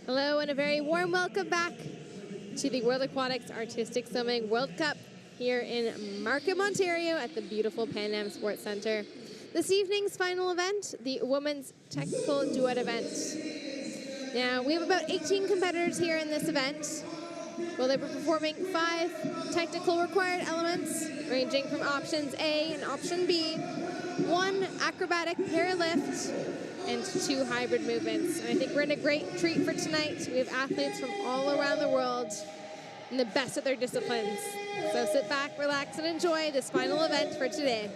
Hello and a very warm welcome back to the World Aquatics Artistic Swimming World Cup here in Markham, Ontario at the beautiful Pan Am Sports Centre. This evening's final event, the Women's Technical Duet event. Now, we have about 18 competitors here in this event. Well, they were performing 5 technical required elements, ranging from options A and option B, 1 acrobatic paralift, and 2 hybrid movements. And I think we're in a great treat for tonight. We have athletes from all around the world in the best of their disciplines. So sit back, relax, and enjoy this final event for today.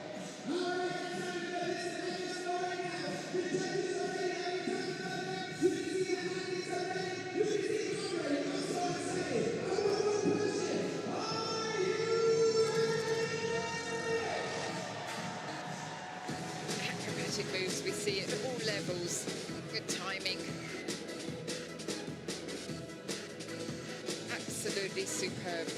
Moves we see at all levels. Good timing. Absolutely superb.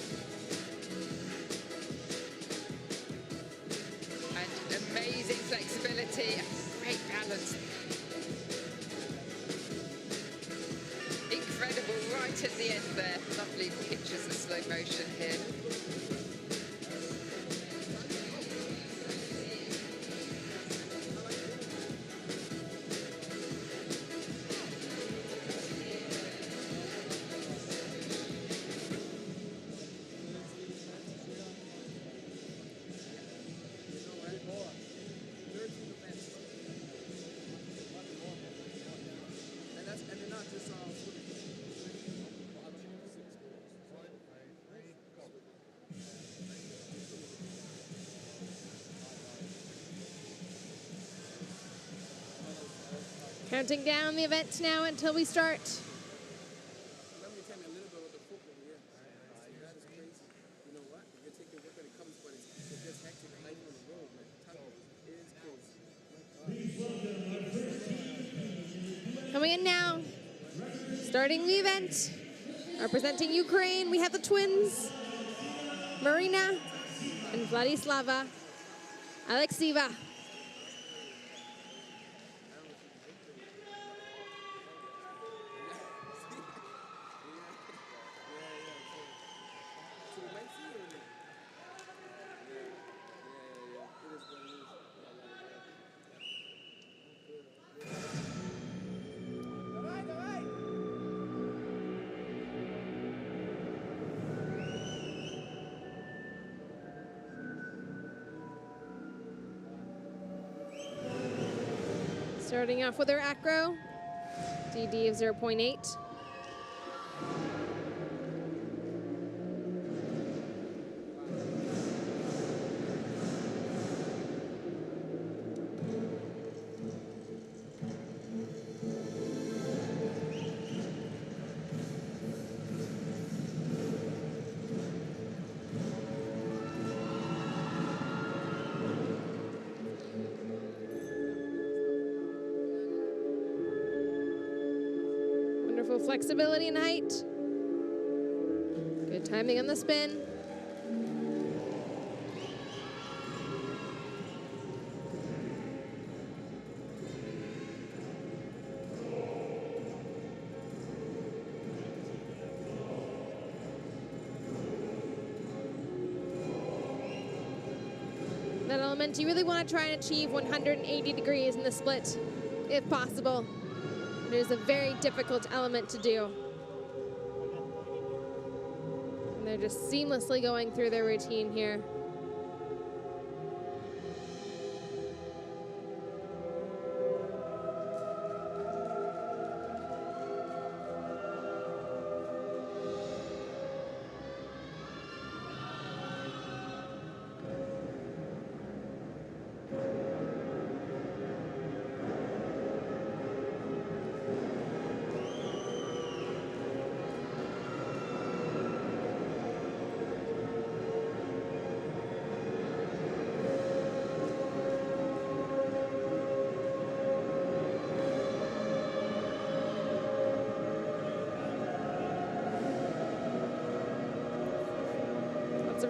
And amazing flexibility. Great balance. Incredible right at the end there. Lovely pictures of slow motion here. Counting down the event now until we start. Let me tell you a little bit about the football here. That is crazy. You know what? You're taking work when it comes, but it's just hectic life on the road, man. It is crazy. Coming in now, starting the event, representing Ukraine, we have the twins, Marina and Vladislava Alexieva. Starting off with our acro, DD of 0.8. Flexibility and height. Good timing on the spin. That element, you really want to try and achieve 180 degrees in the split, if possible. It is a very difficult element to do. And they're just seamlessly going through their routine here.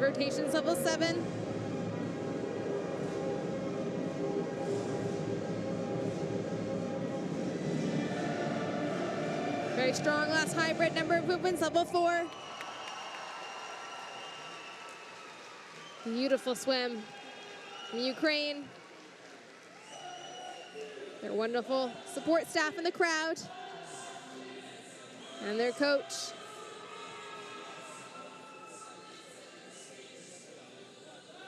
Rotations level 7. Very strong last hybrid, number of movements, level 4. Beautiful swim from Ukraine. Their wonderful support staff in the crowd. And their coach.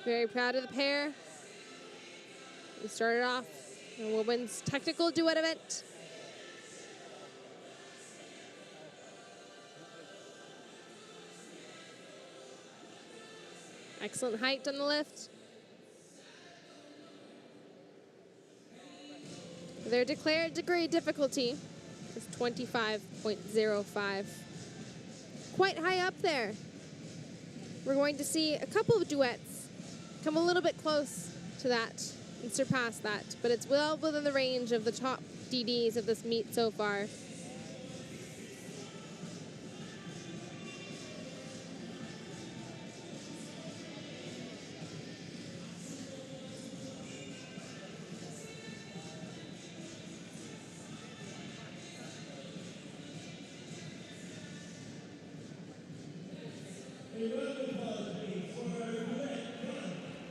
Very proud of the pair. We started off the women's technical duet event. Excellent height on the lift. Their declared degree difficulty is 25.05. Quite high up there. We're going to see a couple of duets come a little bit close to that and surpass that, but it's well within the range of the top DDs of this meet so far.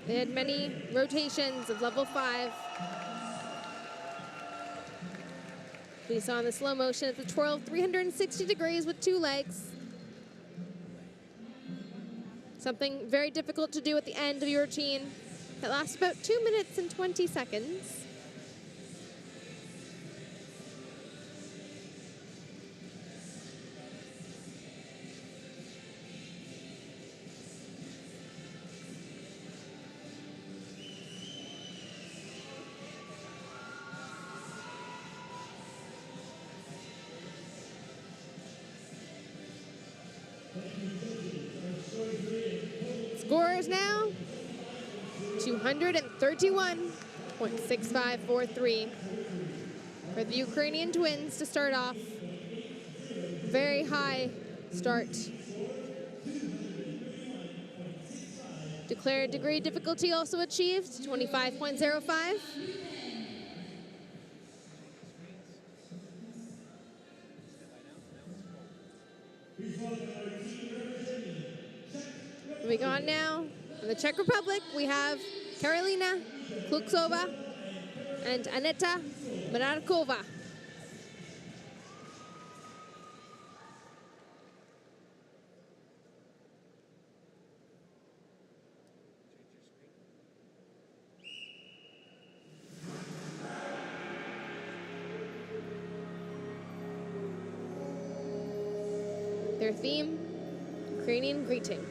They had many rotations of level 5. We saw in the slow motion at the twirl 360 degrees with 2 legs. Something very difficult to do at the end of your routine. That lasts about 2 minutes and 20 seconds. Scores now, 231.6543 for the Ukrainian twins to start off. Very high start. Declared degree difficulty also achieved, 25.05. We go on now. In the Czech Republic, we have Karolina Kluksova and Aneta Mrádková. Their theme, Ukrainian greeting.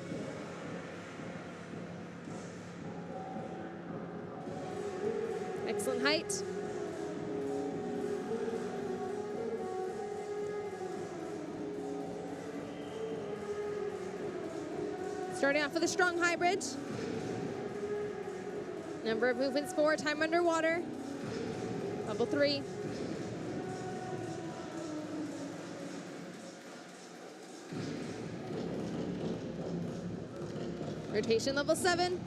Excellent height. Starting off with a strong hybrid. Number of movements 4, time underwater. Level 3. Rotation level 7.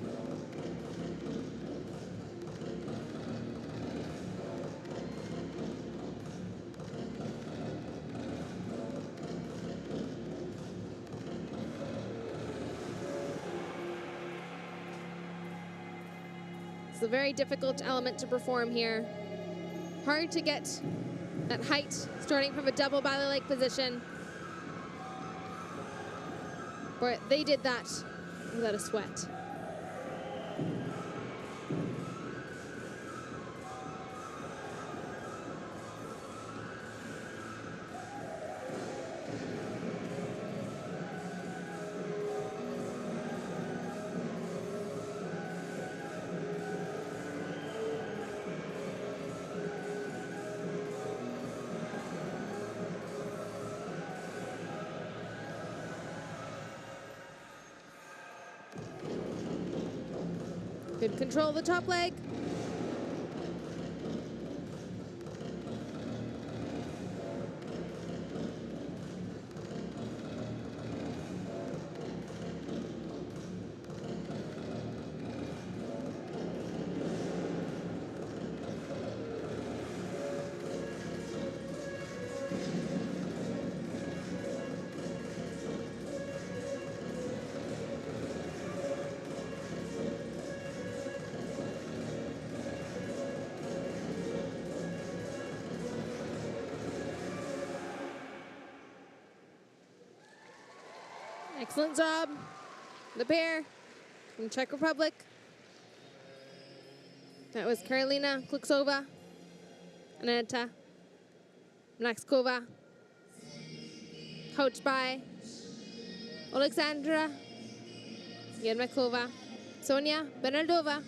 It's a very difficult element to perform here. Hard to get that height starting from a double belly leg position. But they did that without a sweat. Good control of the top leg. Excellent job, the pair from Czech Republic. That was Karolina Kluksova and Aneta Mrádková, coached by Alexandra Yermakova, Sonia Bernardova,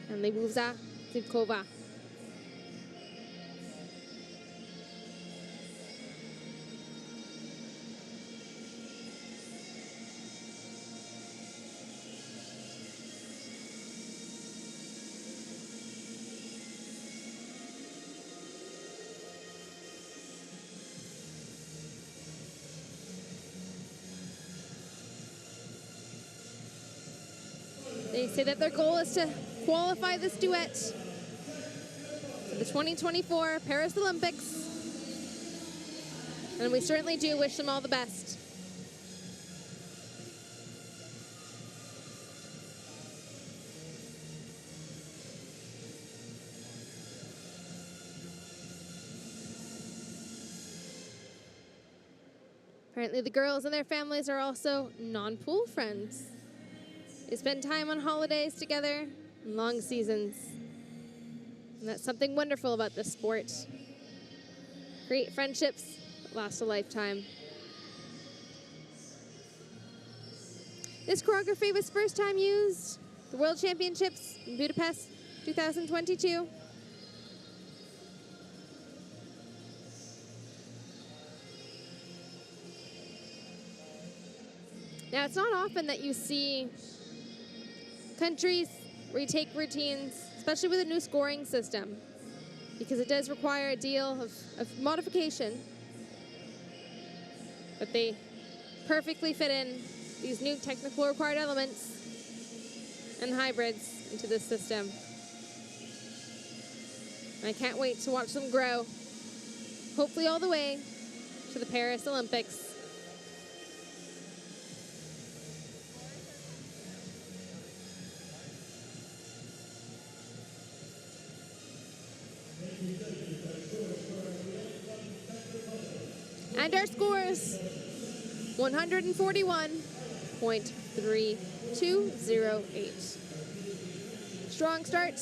and Lyuboza Zivkova. They say that their goal is to qualify this duet for the 2024 Paris Olympics. And we certainly do wish them all the best. Apparently the girls and their families are also non-pool friends. They spend time on holidays together and long seasons. And that's something wonderful about this sport. Create friendships that last a lifetime. This choreography was first time used at the World Championships in Budapest 2022. Now, it's not often that you see countries retake routines, especially with a new scoring system, because it does require a deal of modification. But they perfectly fit in these new technical required elements and hybrids into this system. I can't wait to watch them grow, hopefully all the way to the Paris Olympics. And our scores, 141.3208. Strong start.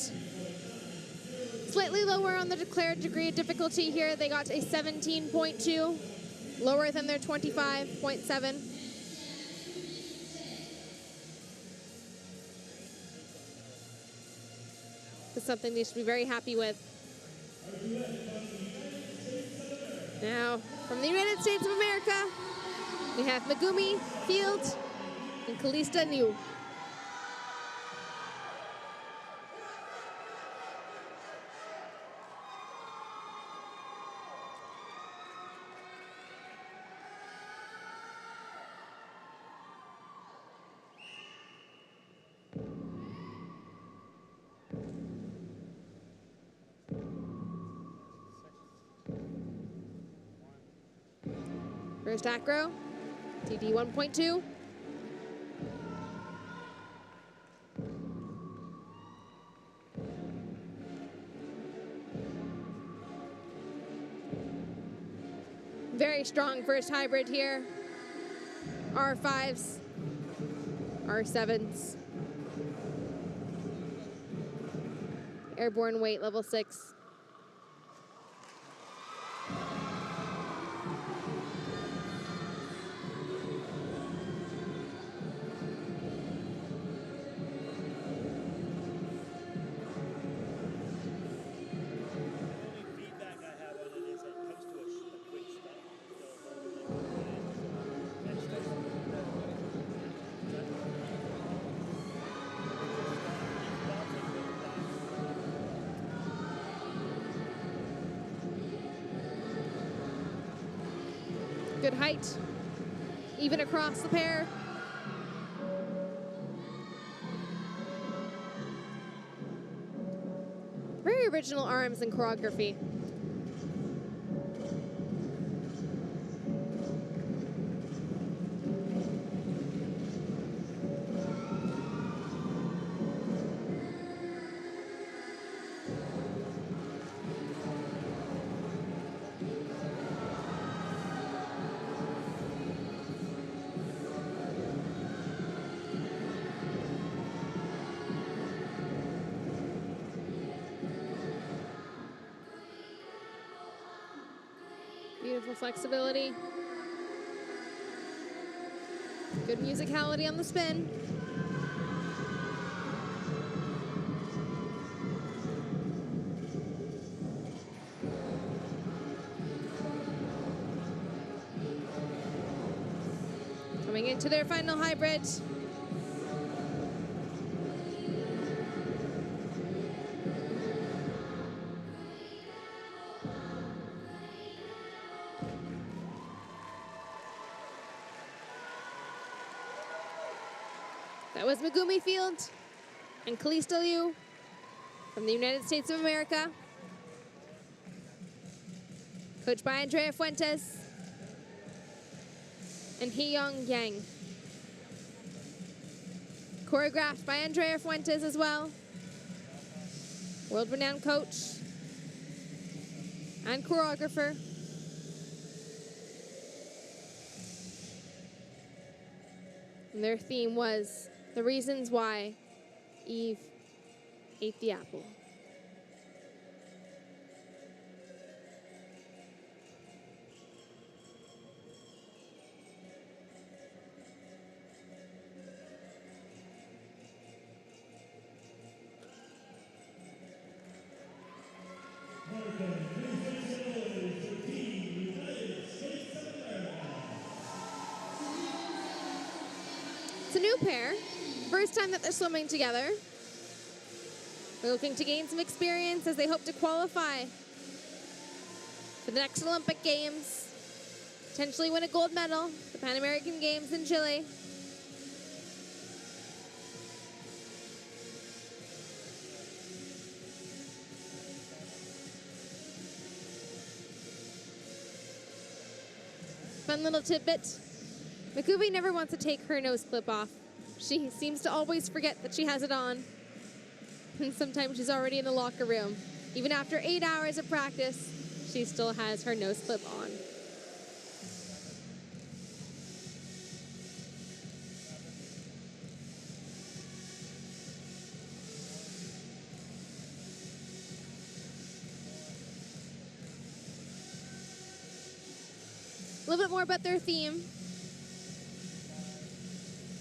Slightly lower on the declared degree of difficulty here. They got a 17.2, lower than their 25.7. It's something they should be very happy with. Now, from the United States of America, we have Megumi Field and Kalista Liu. First acro, TD 1.2. Very strong first hybrid here. R5s, R7s. Airborne weight level 6. Good height, even across the pair. Very original arms and choreography. Beautiful flexibility. Good musicality on the spin. Coming into their final hybrid. That was Megumi Field and Kalista Liu from the United States of America. Coached by Andrea Fuentes and Hee-Young Yang. Choreographed by Andrea Fuentes as well. World-renowned coach and choreographer. And their theme was the reasons why Eve ate the apple. It's a new pair. First time that they're swimming together. They're looking to gain some experience as they hope to qualify for the next Olympic Games. Potentially win a gold medal, the Pan American Games in Chile. Fun little tidbit. Makubi never wants to take her nose clip off. She seems to always forget that she has it on. And sometimes she's already in the locker room. Even after 8 hours of practice, she still has her nose clip on. A little bit more about their theme.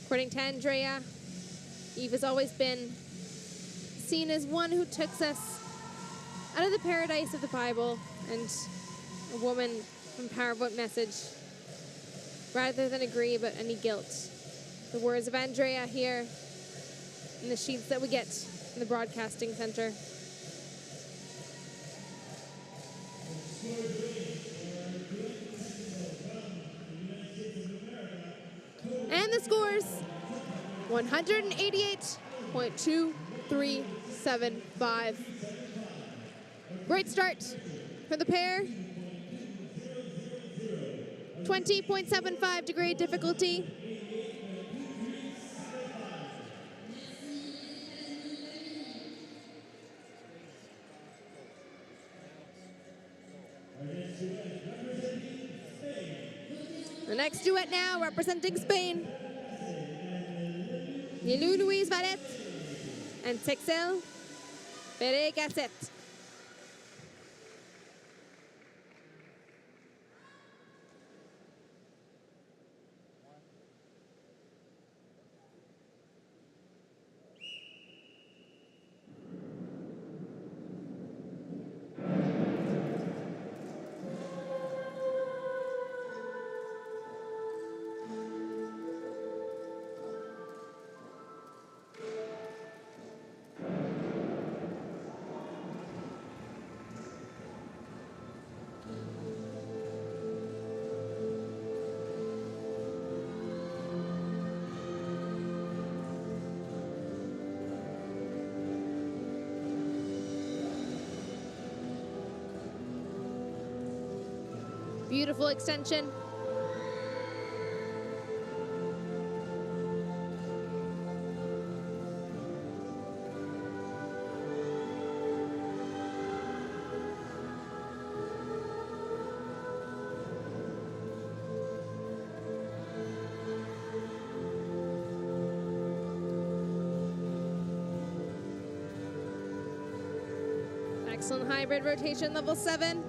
According to Andrea, Eve has always been seen as one who took us out of the paradise of the Bible and a woman empowerment message rather than agree about any guilt. The words of Andrea here in the sheets that we get in the broadcasting center. And the scores, 188.2375. Great start for the pair. 20.75 degree difficulty. The next duet now representing Spain. Nilu Luis Varet and Texel Peregaset. Beautiful extension. Excellent hybrid rotation, level 7.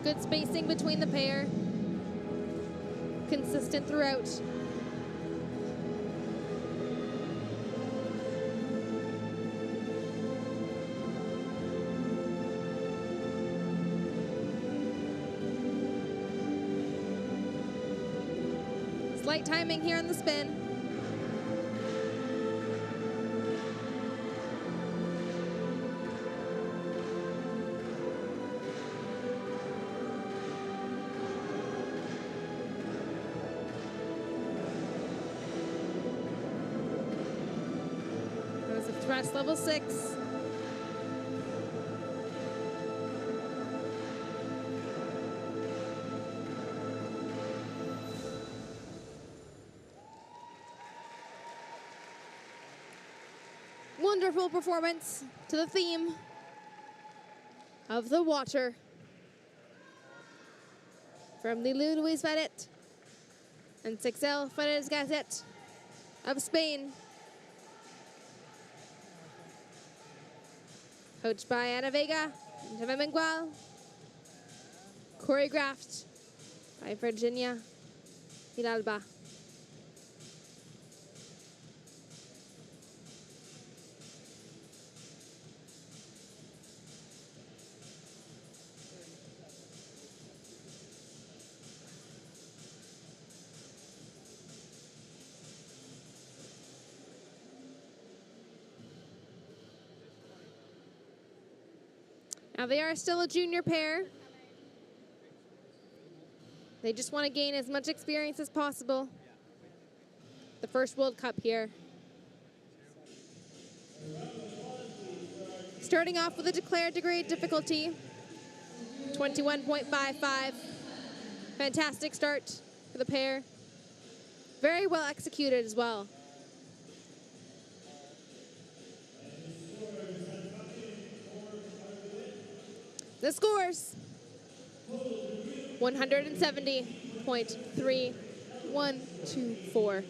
Good spacing between the pair. Consistent throughout. Slight timing here on the spin. Thrust level 6. Wonderful performance to the theme of the water from the Luis Varet and Texel Perez Gazette of Spain. Coached by Ana Vega and Teva Mengual. Choreographed by Virginia Hidalba. Now they are still a junior pair. They just want to gain as much experience as possible. The first World Cup here. Starting off with a declared degree of difficulty, 21.55. Fantastic start for the pair. Very well executed as well. The scores, 170.3124.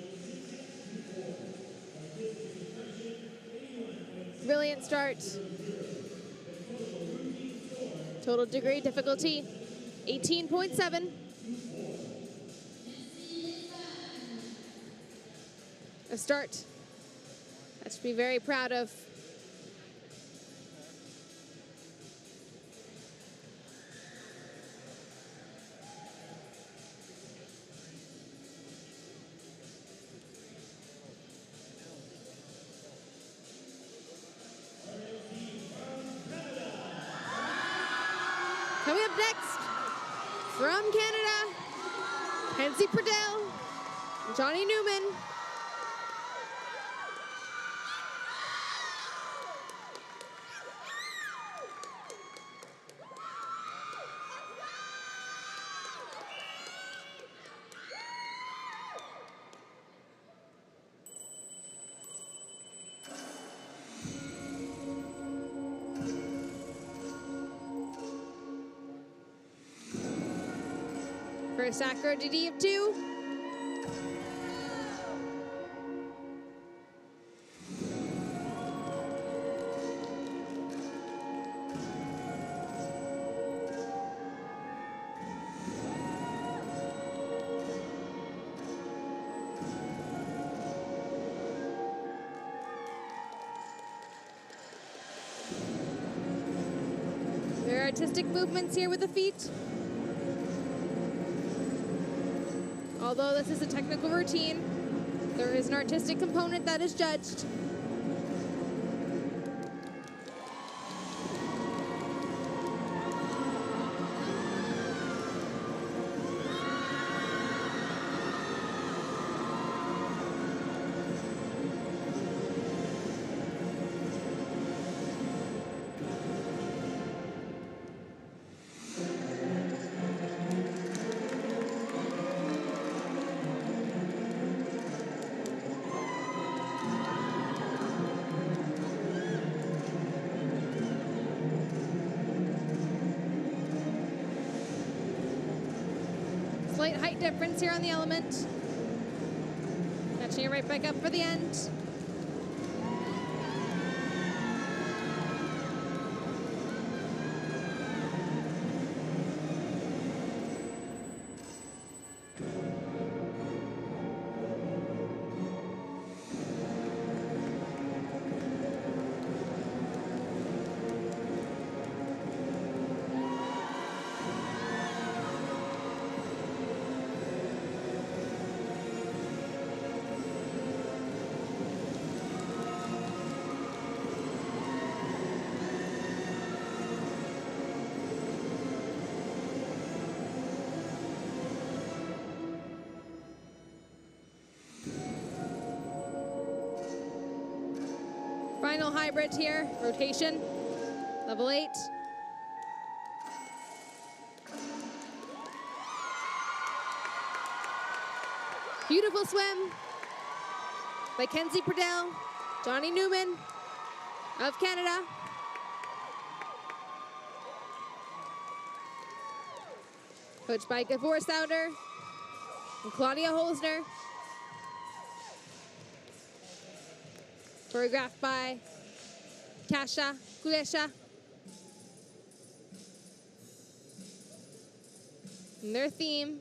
Brilliant start. Total degree difficulty, 18.7. A start that should be very proud of. Coming up next, from Canada, Kenzie Purdell, Johnny Newman. First acro DD of 2. There are artistic movements here with the feet. Although this is a technical routine, there is an artistic component that is judged. Slight height difference here on the element. Catching it right back up for the end. Final hybrid here, rotation, level 8. Beautiful swim by Kenzie Purdell, Johnny Newman of Canada. Coached by Gavor Sauter and Claudia Holzner. Choreographed by Kasia Kulesha. And their theme,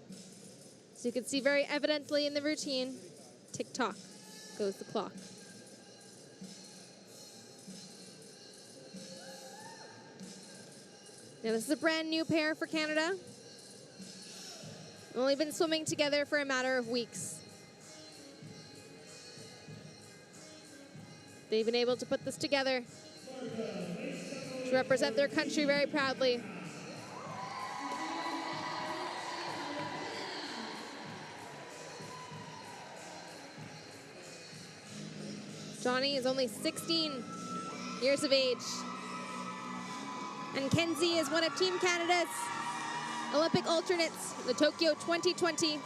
as you can see very evidently in the routine, tick-tock goes the clock. Now this is a brand new pair for Canada. Only been swimming together for a matter of weeks. They've been able to put this together to represent their country very proudly. Johnny is only 16 years of age. And Kenzie is one of Team Canada's Olympic alternates in the Tokyo 2020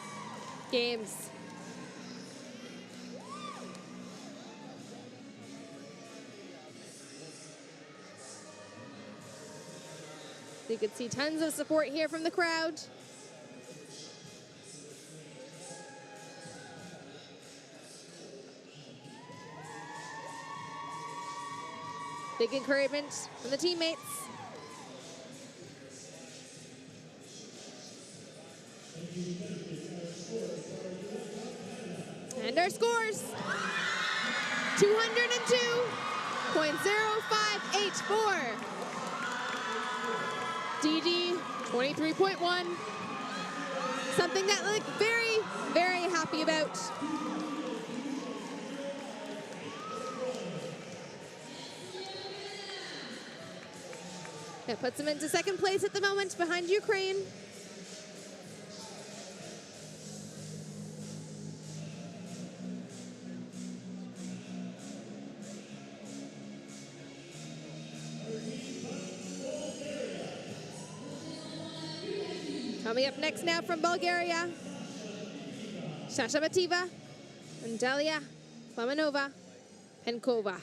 Games. You could see tons of support here from the crowd. Big encouragement from the teammates. And our scores. 202.0584. DD 23.1. Something that I look very, very happy about. That puts him into second place at the moment behind Ukraine. Coming up next now from Bulgaria, Shashabativa and Delia Flamanova Penkova.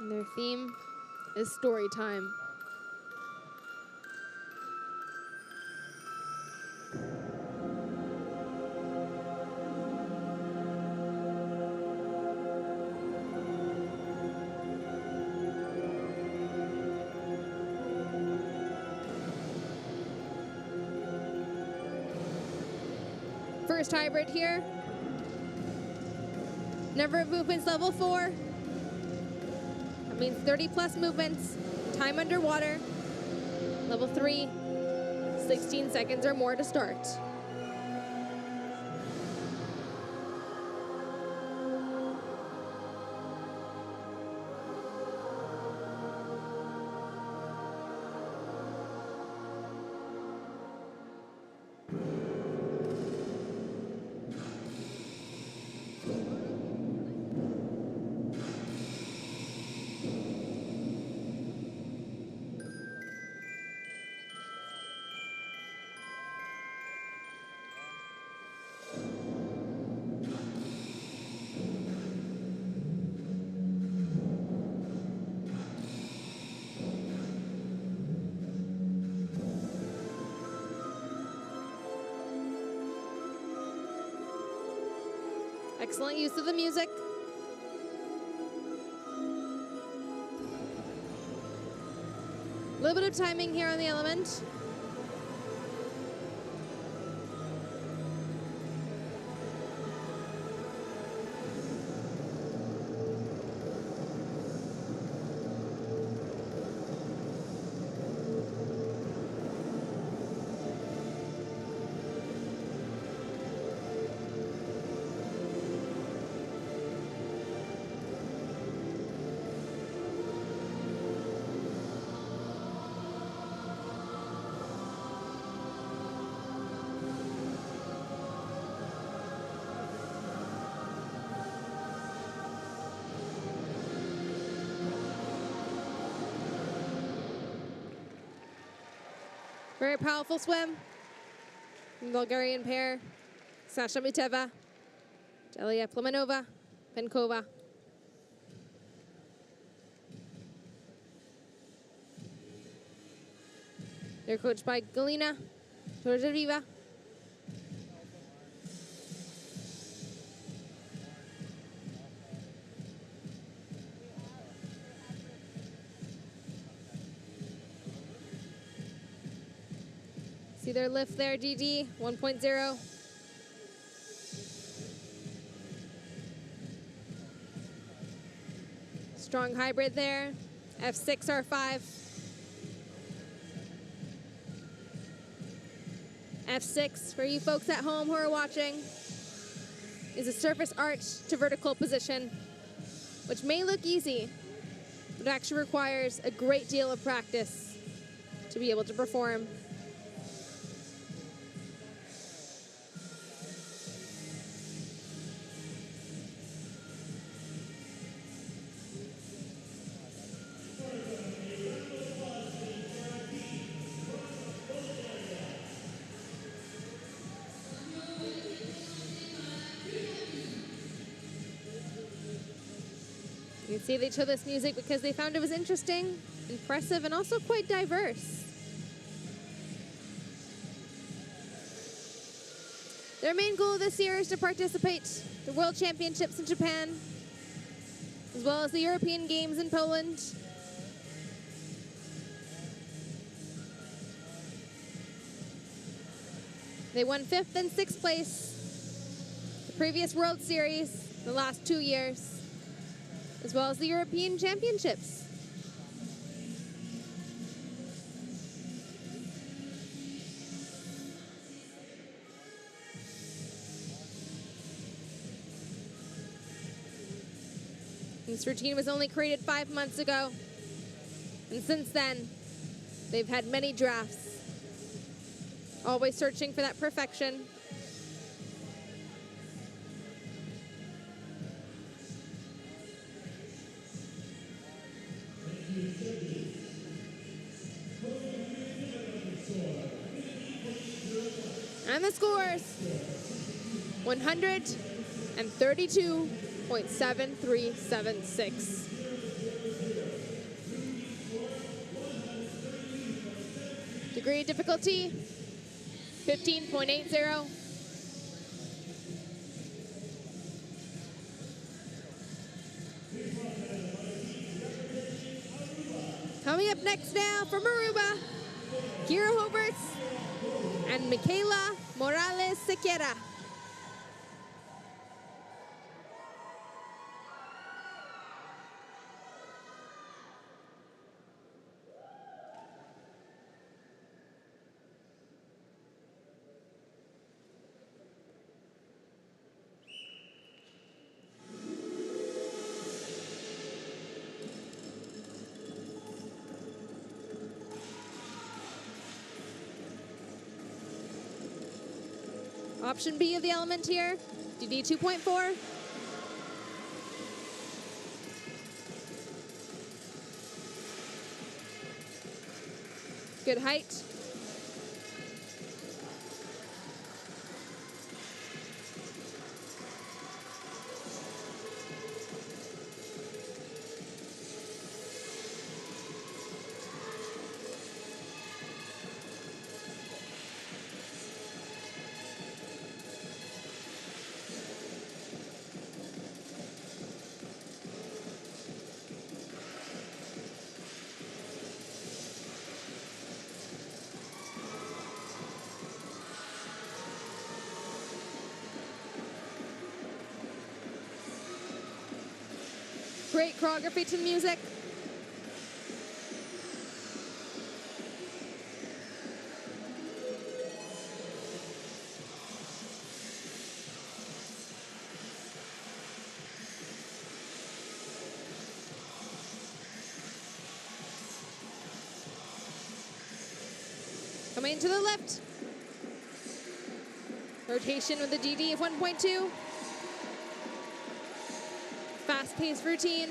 And their theme is story time. First hybrid here. Number of movements level 4. Means 30 plus movements, time underwater. Level 3, 16 seconds or more to start. Excellent use of the music. A little bit of timing here on the element. Very powerful swim. Bulgarian pair, Sasha Miteva, Delia Flamanova, Penkova. They're coached by Galina Torjaviva. See their lift there, DD 1.0. Strong hybrid there. F6, R5. F6, for you folks at home who are watching, is a surface arch to vertical position, which may look easy, but actually requires a great deal of practice to be able to perform. You can see they chose this music because they found it was interesting, impressive, and also quite diverse. Their main goal this year is to participate in the World Championships in Japan, as well as the European Games in Poland. They won 5th and 6th place the previous World Series the last 2 years, as well as the European Championships. This routine was only created 5 months ago, and since then, they've had many drafts, always searching for that perfection. And the scores, 132.7376. Degree of difficulty, 15.80. Coming up next now from Aruba, Kira Hobarts and Michaela Morales Sequeira. Option B of the element here, DD 2.4. Good height. Great choreography to the music. Coming into the lift. Rotation with the DD of 1.2. Fast-paced routine.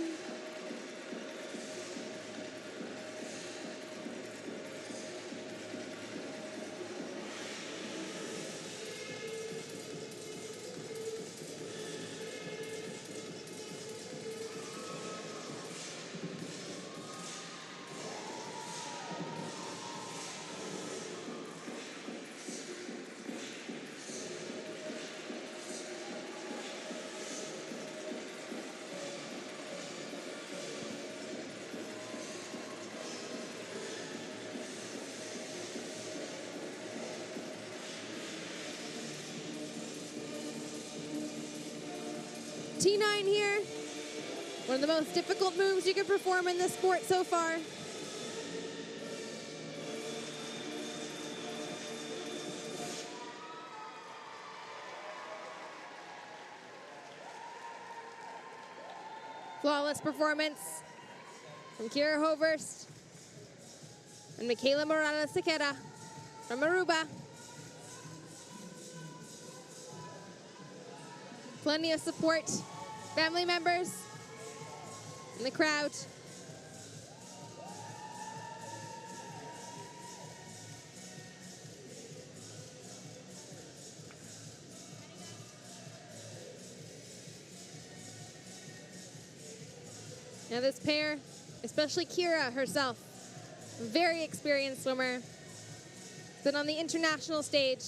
T9 here. One of the most difficult moves you can perform in this sport so far. Flawless performance from Kira Hoverst and Michaela Morales Sequeira from Aruba. Plenty of support, family members in the crowd. Now this pair, especially Kira herself, very experienced swimmer, been on the international stage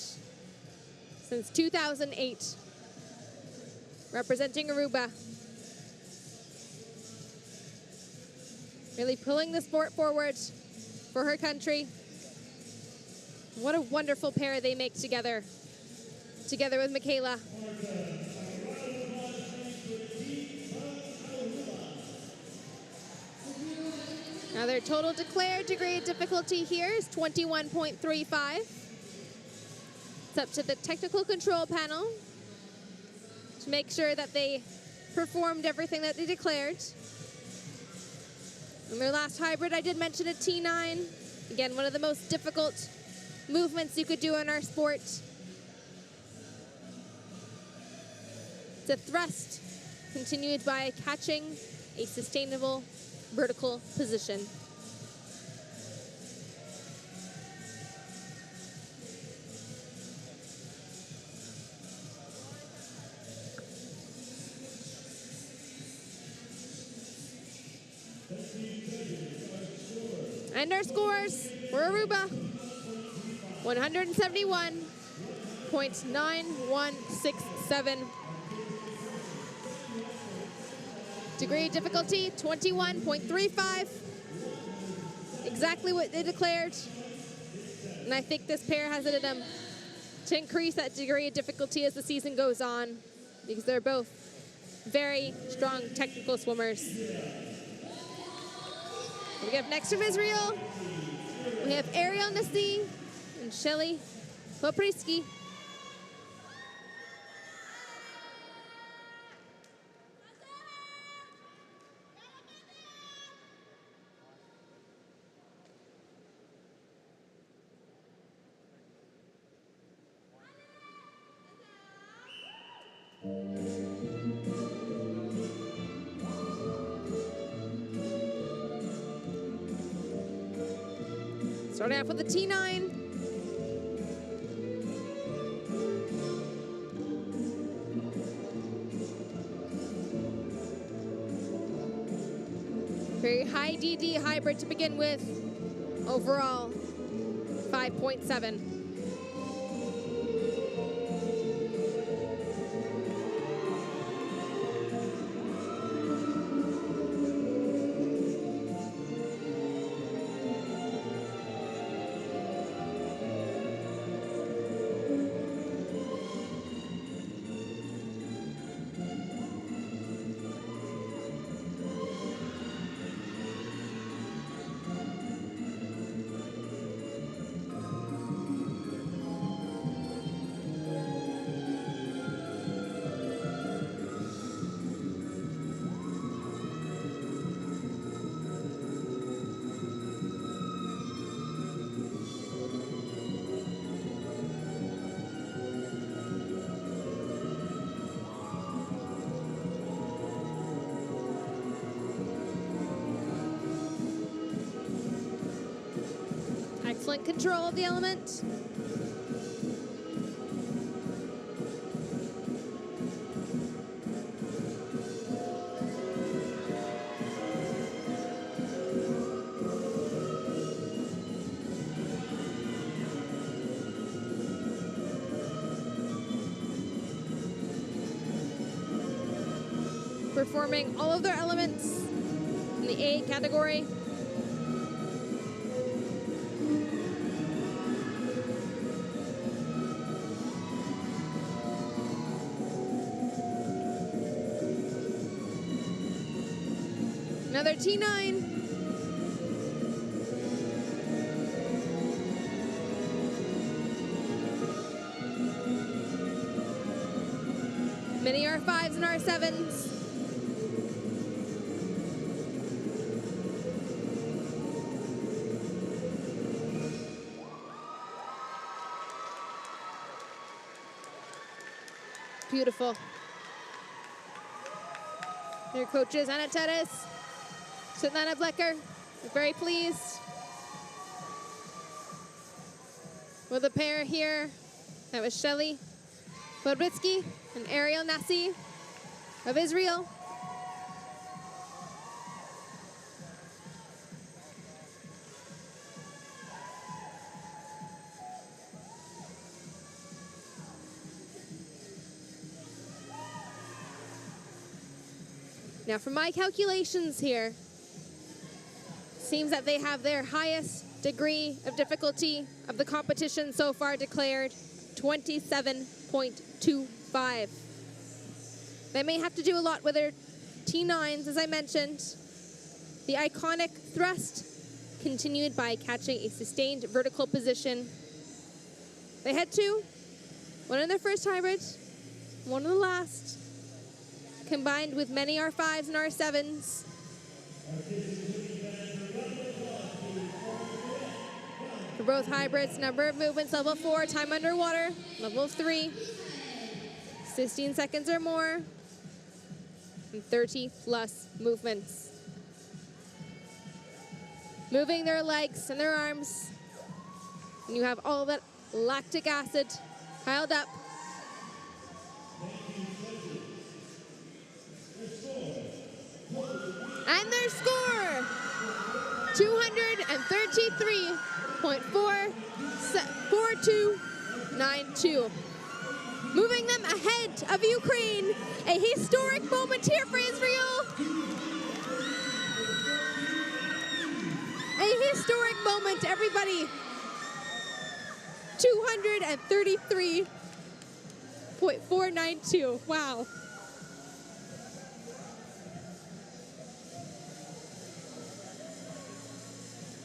since 2008, representing Aruba. Really pulling the sport forward for her country. What a wonderful pair they make together with Michaela. Now their total declared degree of difficulty here is 21.35. It's up to the technical control panel to make sure that they performed everything that they declared. In their last hybrid, I did mention a T9. Again, one of the most difficult movements you could do in our sport. It's a thrust continued by catching a sustainable vertical position. And our scores for Aruba, 171.9167. Degree of difficulty, 21.35. Exactly what they declared. And I think this pair has it in them to increase that degree of difficulty as the season goes on, because they're both very strong technical swimmers. We have next from Israel, we have Ariel Nassi and Shelly Popriski. Starting off with the T9. Very high DD hybrid to begin with. Overall, 5.7. Excellent control of the element. Performing all of their elements in the A category. Another T9. Many R5s and R7s. Beautiful. Their coaches, Anna Teres, Svetlana Blecker, are very pleased with the pair here. That was Shelly Bodritsky and Ariel Nassi of Israel. Now, from my calculations here, seems that they have their highest degree of difficulty of the competition so far declared, 27.25. They may have to do a lot with their T9s, as I mentioned. The iconic thrust continued by catching a sustained vertical position. They had two, one in their first hybrid, one in the last, combined with many R5s and R7s. For both hybrids, number of movements, level 4, time underwater, level 3, 16 seconds or more, and 30 plus movements. Moving their legs and their arms, and you have all that lactic acid piled up. And their score, 233.4292. Moving them ahead of Ukraine. A historic moment here for Israel. A historic moment, everybody. 233.492. Wow.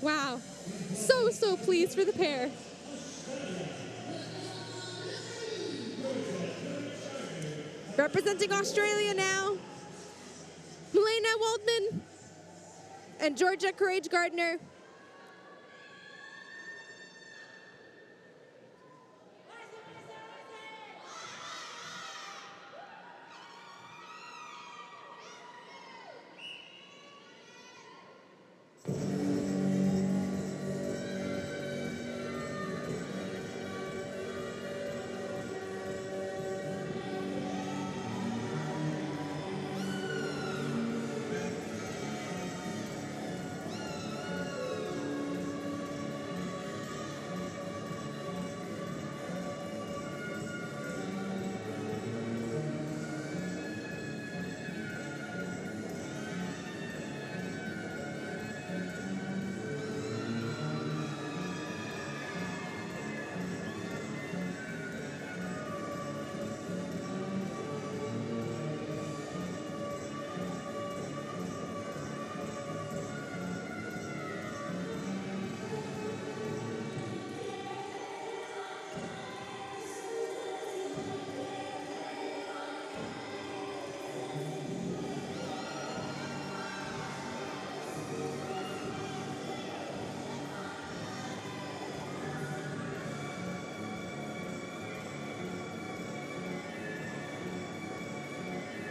Wow. So pleased for the pair. Representing Australia now, Milena Waldman and Georgia Courage Gardner.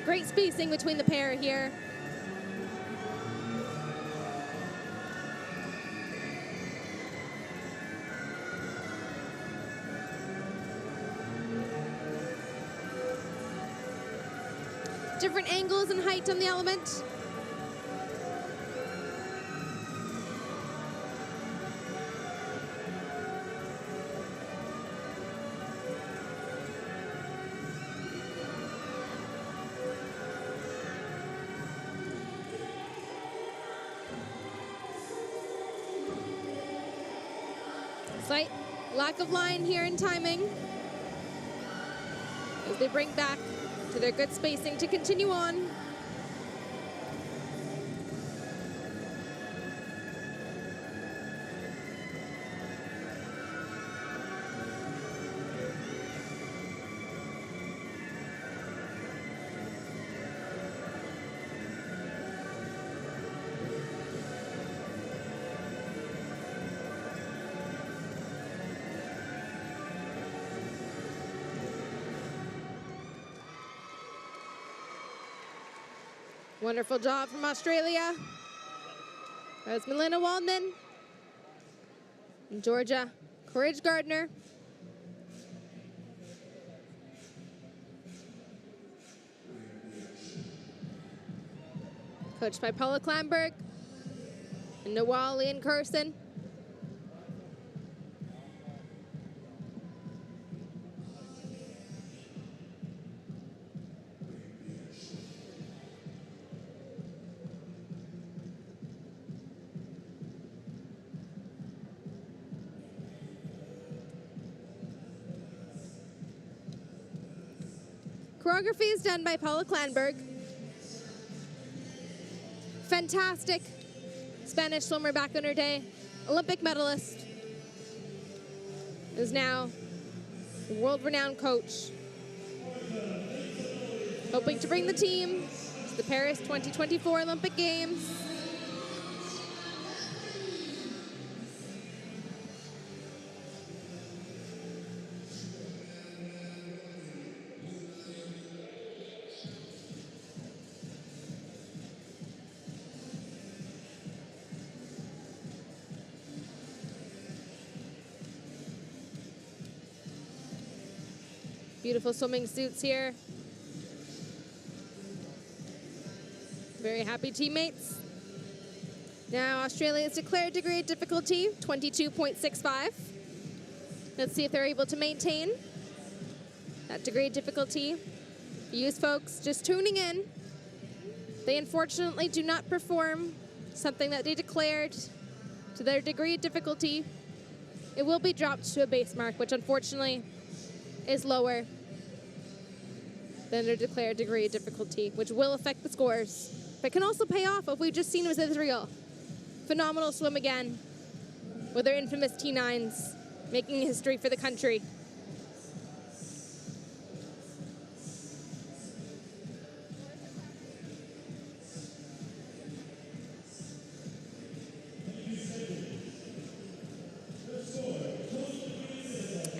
Great spacing between the pair here. Different angles and height on the element. Slight lack of line here in timing as they bring back to their good spacing to continue on. Wonderful job from Australia. That was Milena Waldman. And Georgia, Courage Gardner. Coached by Paula Klamberg and Nawal Ian Carson. Choreography is done by Paula Klanberg. Fantastic Spanish swimmer back in her day, Olympic medalist, is now a world-renowned coach. Hoping to bring the team to the Paris 2024 Olympic Games. Beautiful swimming suits here. Very happy teammates. Now Australia's declared degree of difficulty, 22.65. Let's see if they're able to maintain that degree of difficulty. For you folks just tuning in, they unfortunately do not perform something that they declared to their degree of difficulty. It will be dropped to a base mark, which unfortunately is lower than their declared degree of difficulty, which will affect the scores. But can also pay off what we've just seen with Israel. Phenomenal swim again with their infamous T9s, making history for the country.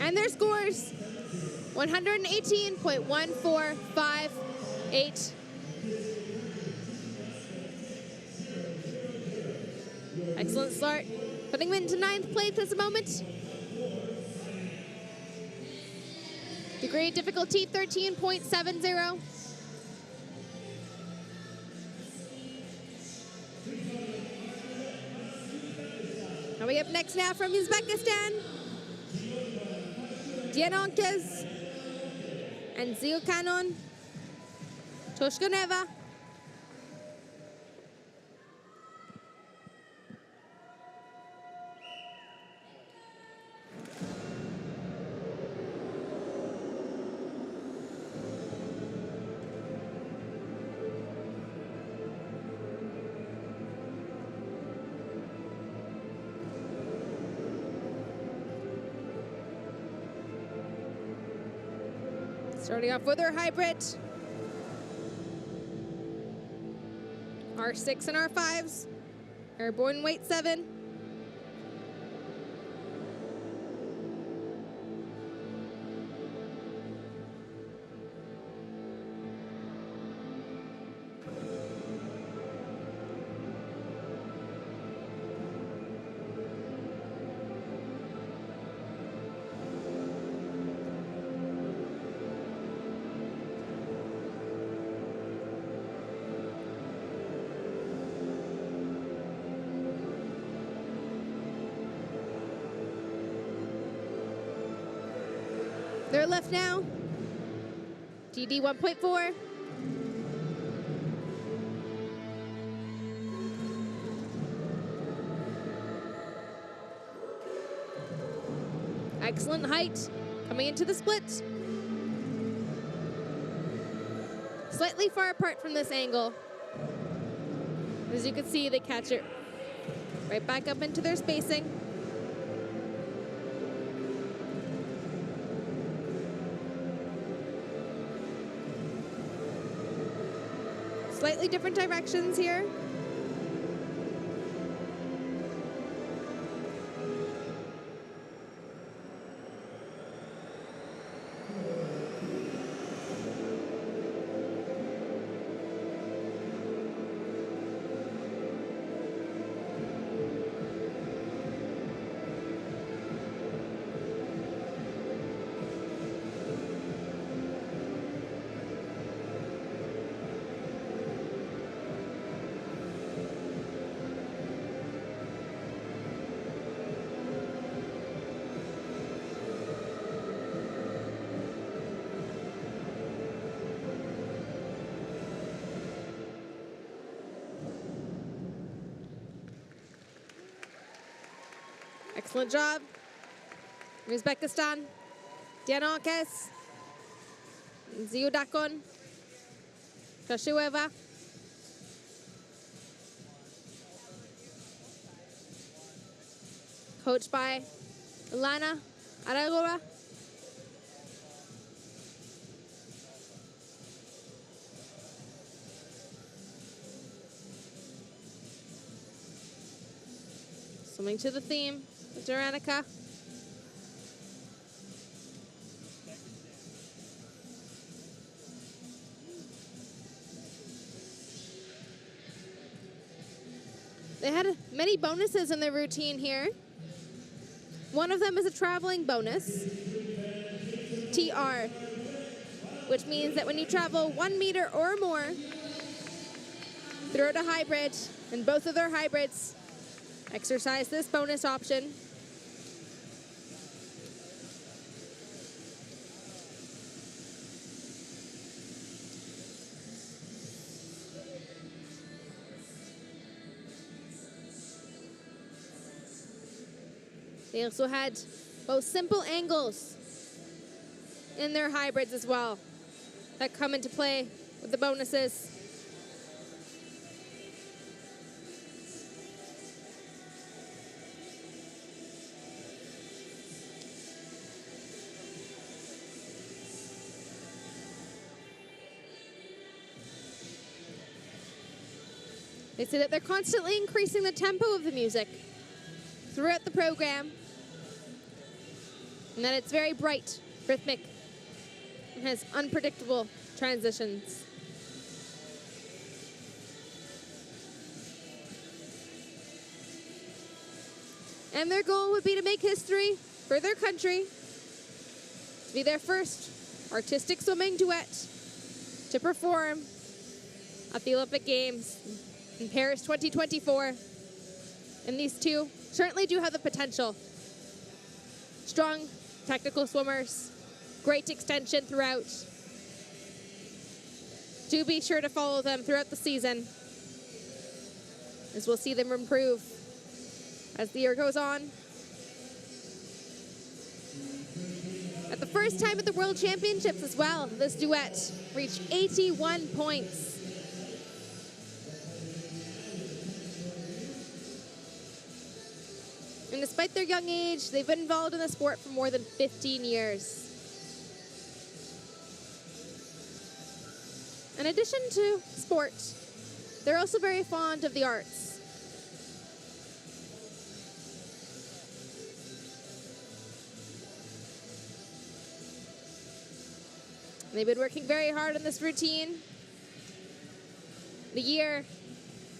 And their scores, 118.1458. Excellent start, putting them into 9th place at the moment. Degree of difficulty, 13.70. And we have next now from Uzbekistan, Dianonkes and Zilkanon Toshkaneva. Starting off with our hybrid. R6 and R5s. Airborne weight 7. They're left now. GD 1.4. Excellent height coming into the split. Slightly far apart from this angle. As you can see, they catch it right back up into their spacing. Slightly different directions here. Excellent job. Uzbekistan, Dianankes, Ziudakon, Kashueva. Coached by Ilana Aruba. Swimming to the theme with Duranica. They had many bonuses in their routine here. One of them is a traveling bonus, TR, which means that when you travel 1 meter or more throughout a hybrid, and both of their hybrids exercise this bonus option. They also had both simple angles in their hybrids as well that come into play with the bonuses. They say that they're constantly increasing the tempo of the music throughout the program, and that it's very bright, rhythmic, and has unpredictable transitions. And their goal would be to make history for their country, to be their first artistic swimming duet to perform at the Olympic Games in Paris 2024. And these two certainly do have the potential. Strong technical swimmers, great extension throughout. Do be sure to follow them throughout the season, as we'll see them improve as the year goes on. At the first time at the World Championships as well, this duet reached 81 points. And despite their young age, they've been involved in the sport for more than 15 years. In addition to sport, they're also very fond of the arts. They've been working very hard on this routine, the year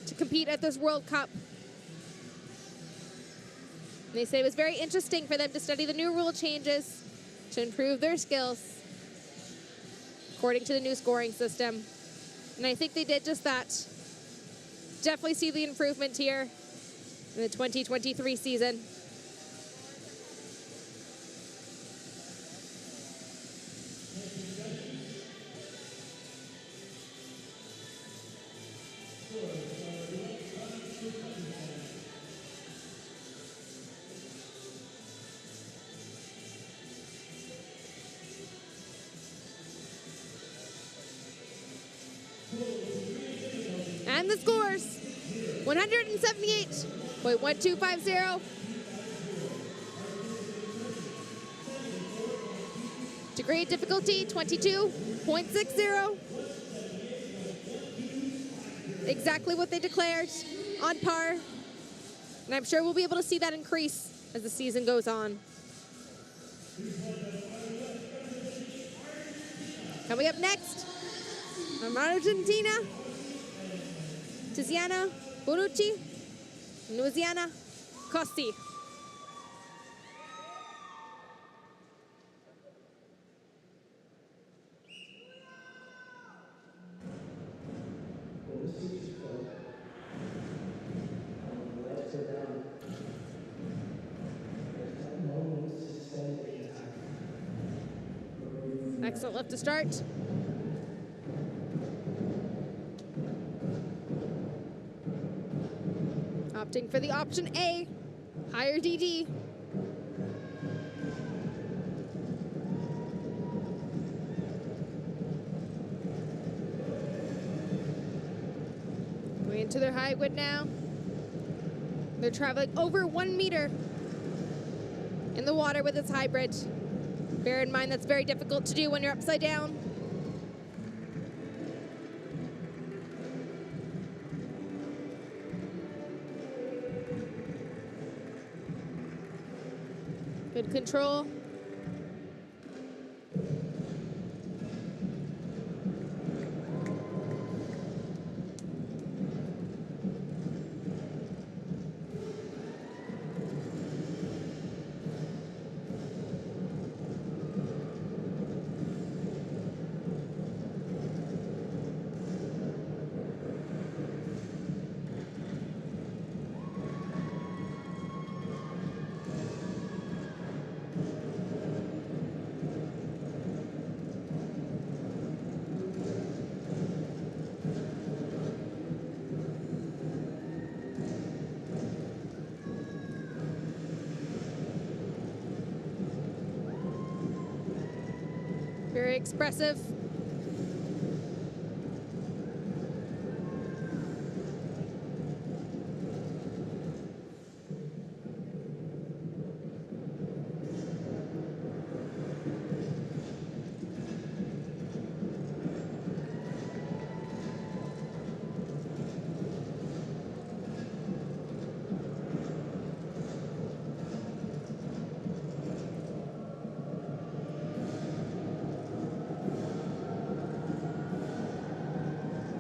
to compete at this World Cup. And they say it was very interesting for them to study the new rule changes to improve their skills according to the new scoring system. And I think they did just that. Definitely see the improvement here in the 2023 season. And the scores, 178.1250. Degree of difficulty, 22.60. Exactly what they declared, on par. And I'm sure we'll be able to see that increase as the season goes on. Coming up next, from Argentina, Tiziana Bonucci, Louisiana Costi. Excellent lift to start. Opting for the option A, higher DD. Into their hybrid now. They're traveling over 1 meter in the water with this hybrid. Bear in mind that's very difficult to do when you're upside down. Good control. Very expressive.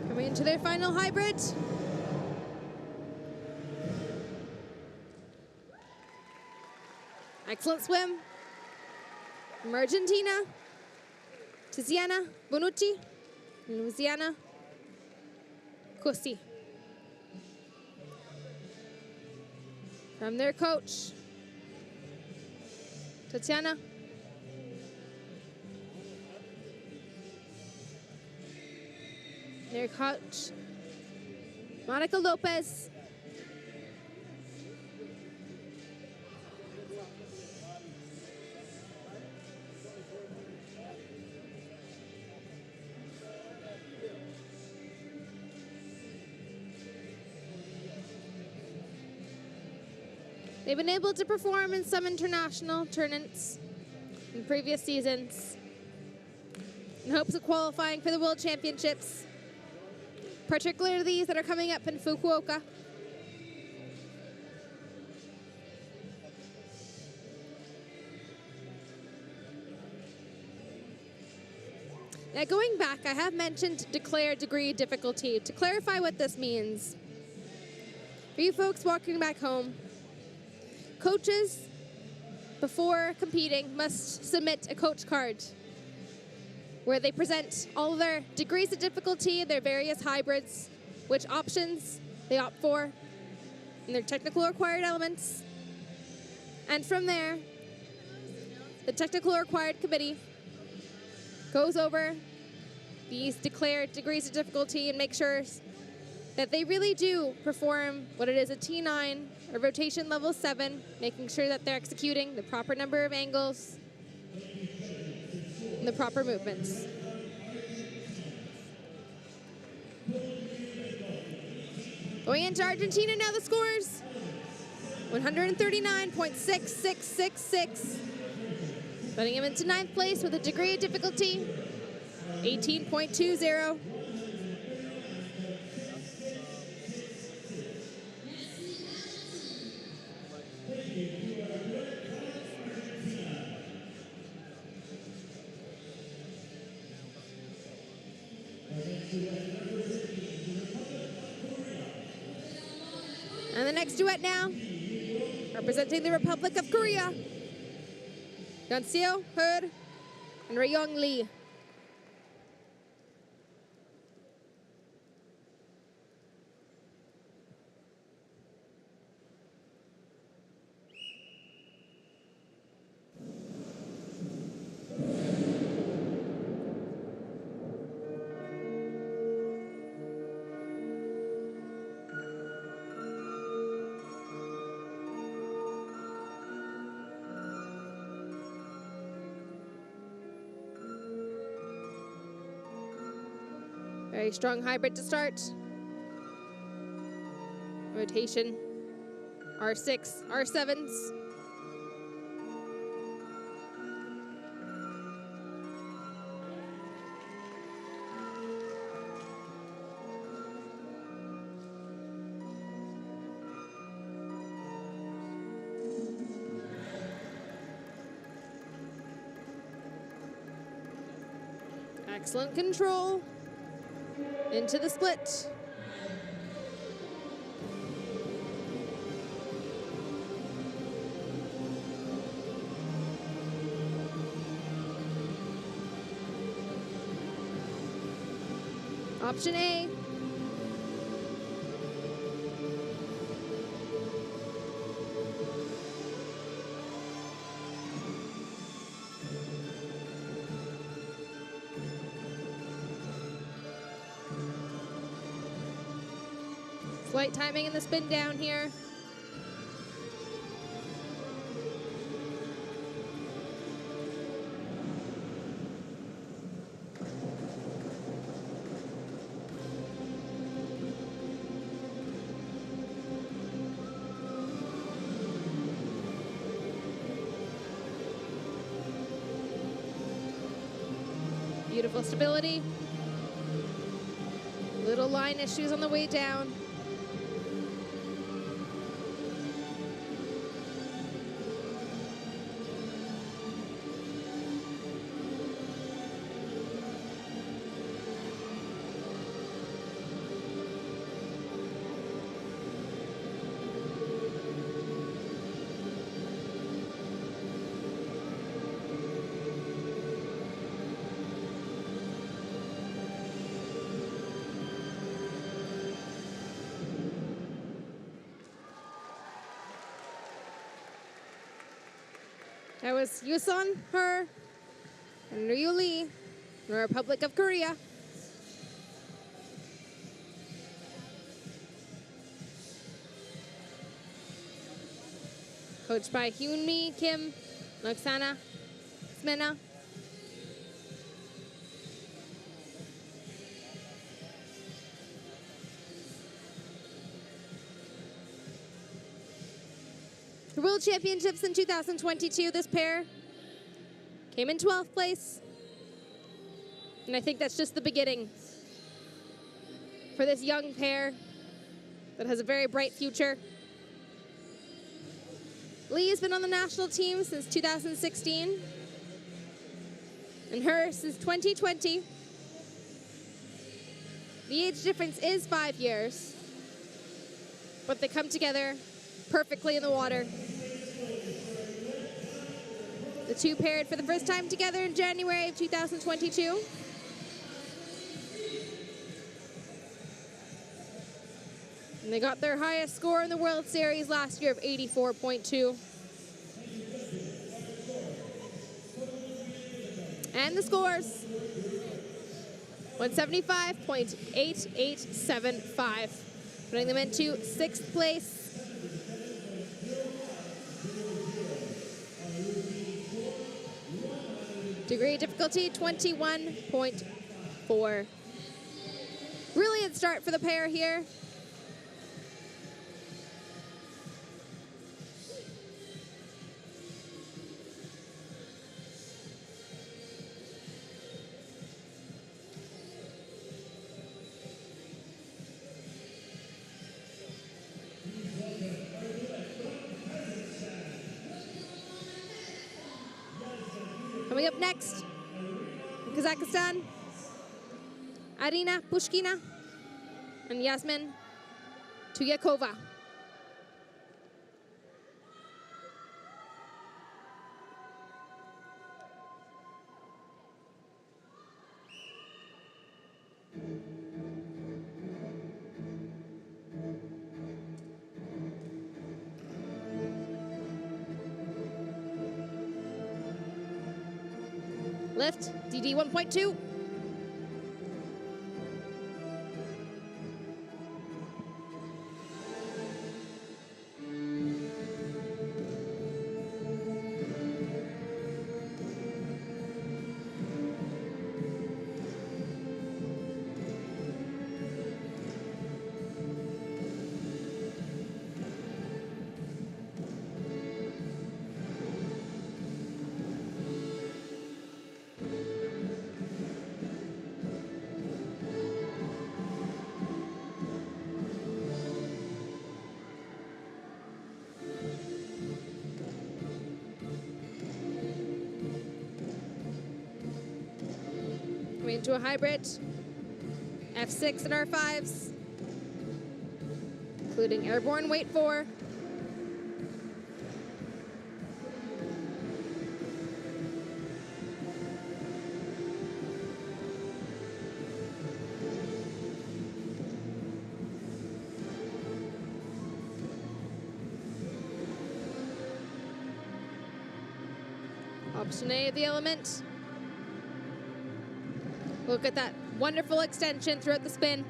Coming into their final hybrid. Excellent swim from Argentina, Tiziana Bonucci, and Louisiana Cosi. From their coach, Tatiana. Their coach, Monica Lopez. They've been able to perform in some international tournaments in previous seasons in hopes of qualifying for the World Championships, particularly these that are coming up in Fukuoka. Now, going back, I have mentioned declared degree difficulty. To clarify what this means, for you folks walking back home, coaches, before competing, must submit a coach card where they present all their degrees of difficulty, their various hybrids, which options they opt for, and their technical required elements. And from there, the technical required committee goes over these declared degrees of difficulty and makes sure that they really do perform what it is a T9 or rotation level 7, making sure that they're executing the proper number of angles and the proper movements. Going into Argentina now, the scores 139.6666, putting him into 9th place with a degree of difficulty 18.20. And the next duet now, representing the Republic of Korea, Yeonseo Hur and Rayong Lee. Very strong hybrid to start. rotation. R6, R7s. Excellent control. Into the split. Option A. Slight timing in the spin down here. Beautiful stability. Little line issues on the way down. That was Yuson, her, and Ryu Lee, the Republic of Korea. Coached by Hyunmi Kim, Loksana Smena. The World Championships in 2022, this pair came in 12th place. And I think that's just the beginning for this young pair that has a very bright future. Lee has been on the national team since 2016, and her since 2020. The age difference is 5 years, but they come together perfectly in the water. The two paired for the first time together in January of 2022. And they got their highest score in the World Series last year of 84.2. And the scores, 175.8875, putting them into 6th place. Degree difficulty, 21.4. Brilliant start for the pair here. Coming up next, Kazakhstan, Arina Pushkina and Yasmin Tuyakova. Lift, DD 1.2. into a hybrid. F6 and R5s, including airborne weight 4. Option A of the element. Look at that wonderful extension throughout the spin.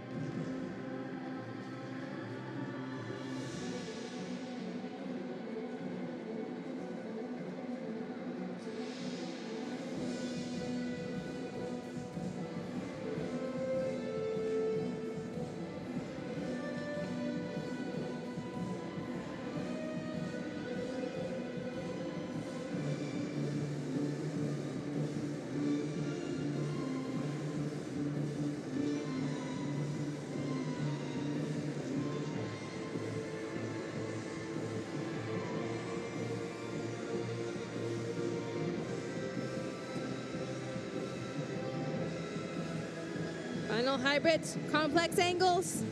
Final hybrid, complex angles.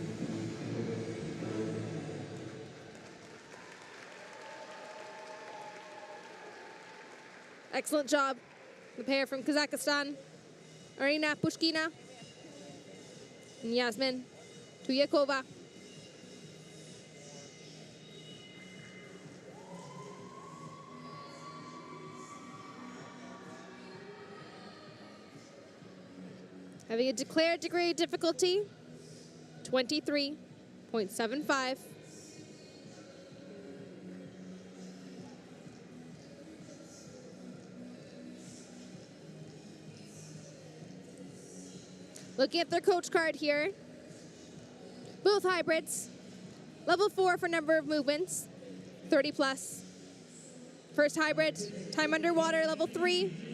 Excellent job. The pair from Kazakhstan, Arina Pushkina and Yasmin Tuyakova. Having a declared degree of difficulty, 23.75. Looking at their coach card here, both hybrids, level 4 for number of movements, 30 plus. First hybrid, time underwater, level 3.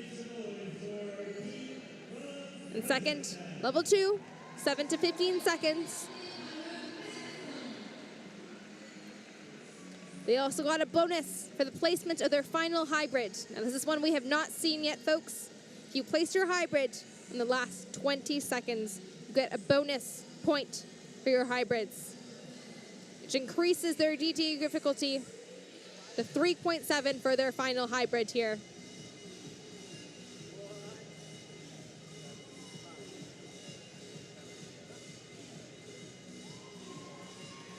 And second, level 2, 7 to 15 seconds. They also got a bonus for the placement of their final hybrid. Now this is one we have not seen yet, folks. If you place your hybrid in the last 20 seconds, you get a bonus point for your hybrids, which increases their DT difficulty to 3.7 for their final hybrid here.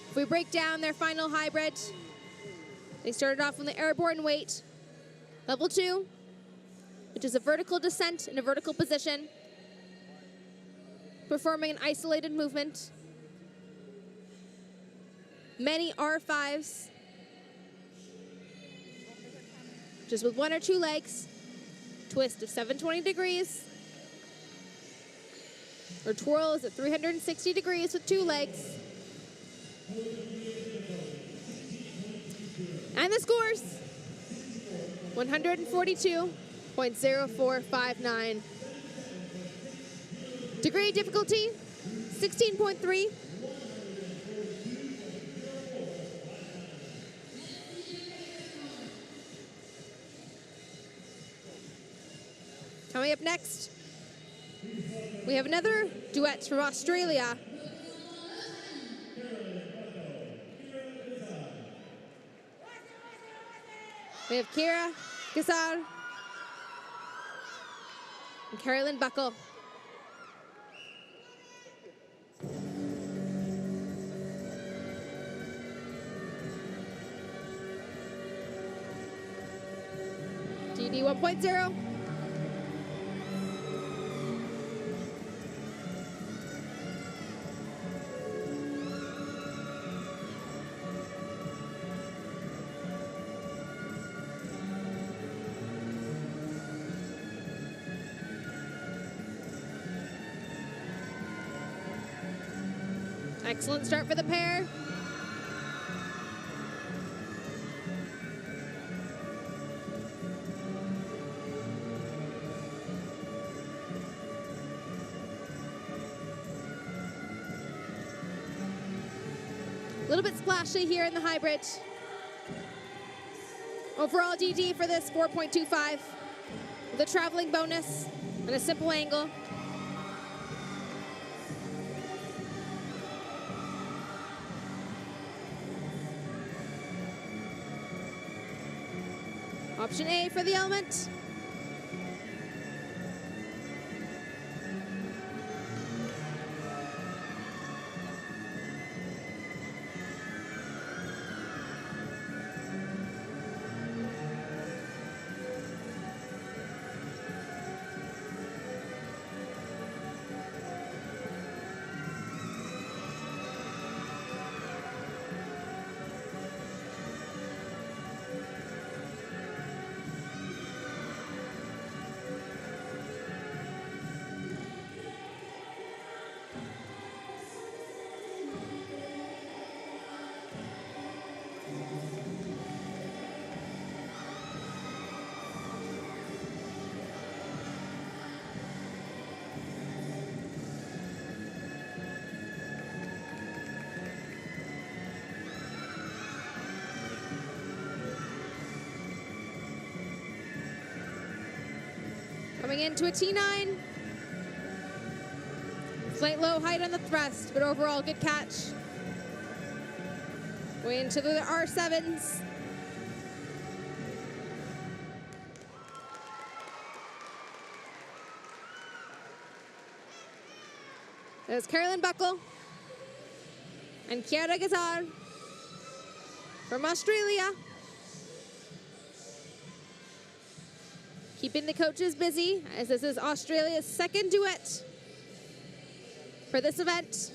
If we break down their final hybrid, they started off with the airborne weight, level 2, which is a vertical descent in a vertical position, performing an isolated movement. Many R5s, just with 1 or 2 legs, twist of 720 degrees, or twirls at 360 degrees with 2 legs. And the scores, 142.0459. Degree difficulty, 16.3. Coming up next, we have another duet from Australia. We have Kira Gassar and Carolyn Buckle. DD 1.0. Excellent start for the pair. A little bit splashy here in the hybrid. Overall DD for this, 4.25, with a traveling bonus and a simple angle. Option A for the element. Coming into a T9. Slight low height on the thrust, but overall good catch. Going into the R7s. There's Carolyn Buckle and Chiara Gazar from Australia. Keeping the coaches busy, as this is Australia's second duet for this event.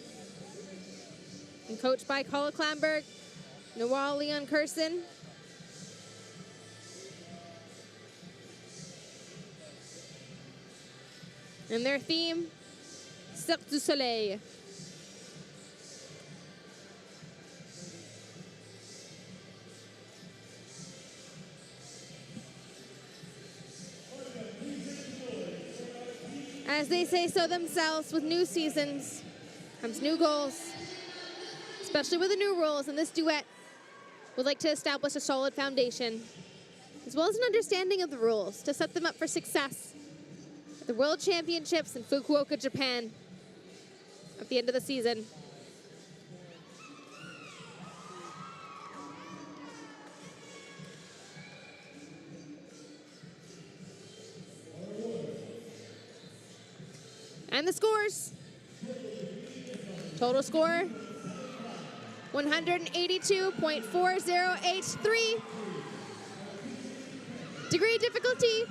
And coached by Carla Klamberg, Noel Leon Kirsten. And their theme, Cirque du Soleil. As they say so themselves, with new seasons comes new goals, especially with the new rules, and this duet would like to establish a solid foundation, as well as an understanding of the rules to set them up for success at the World Championships in Fukuoka, Japan at the end of the season. And the scores. Total score, 182.4083. Degree difficulty,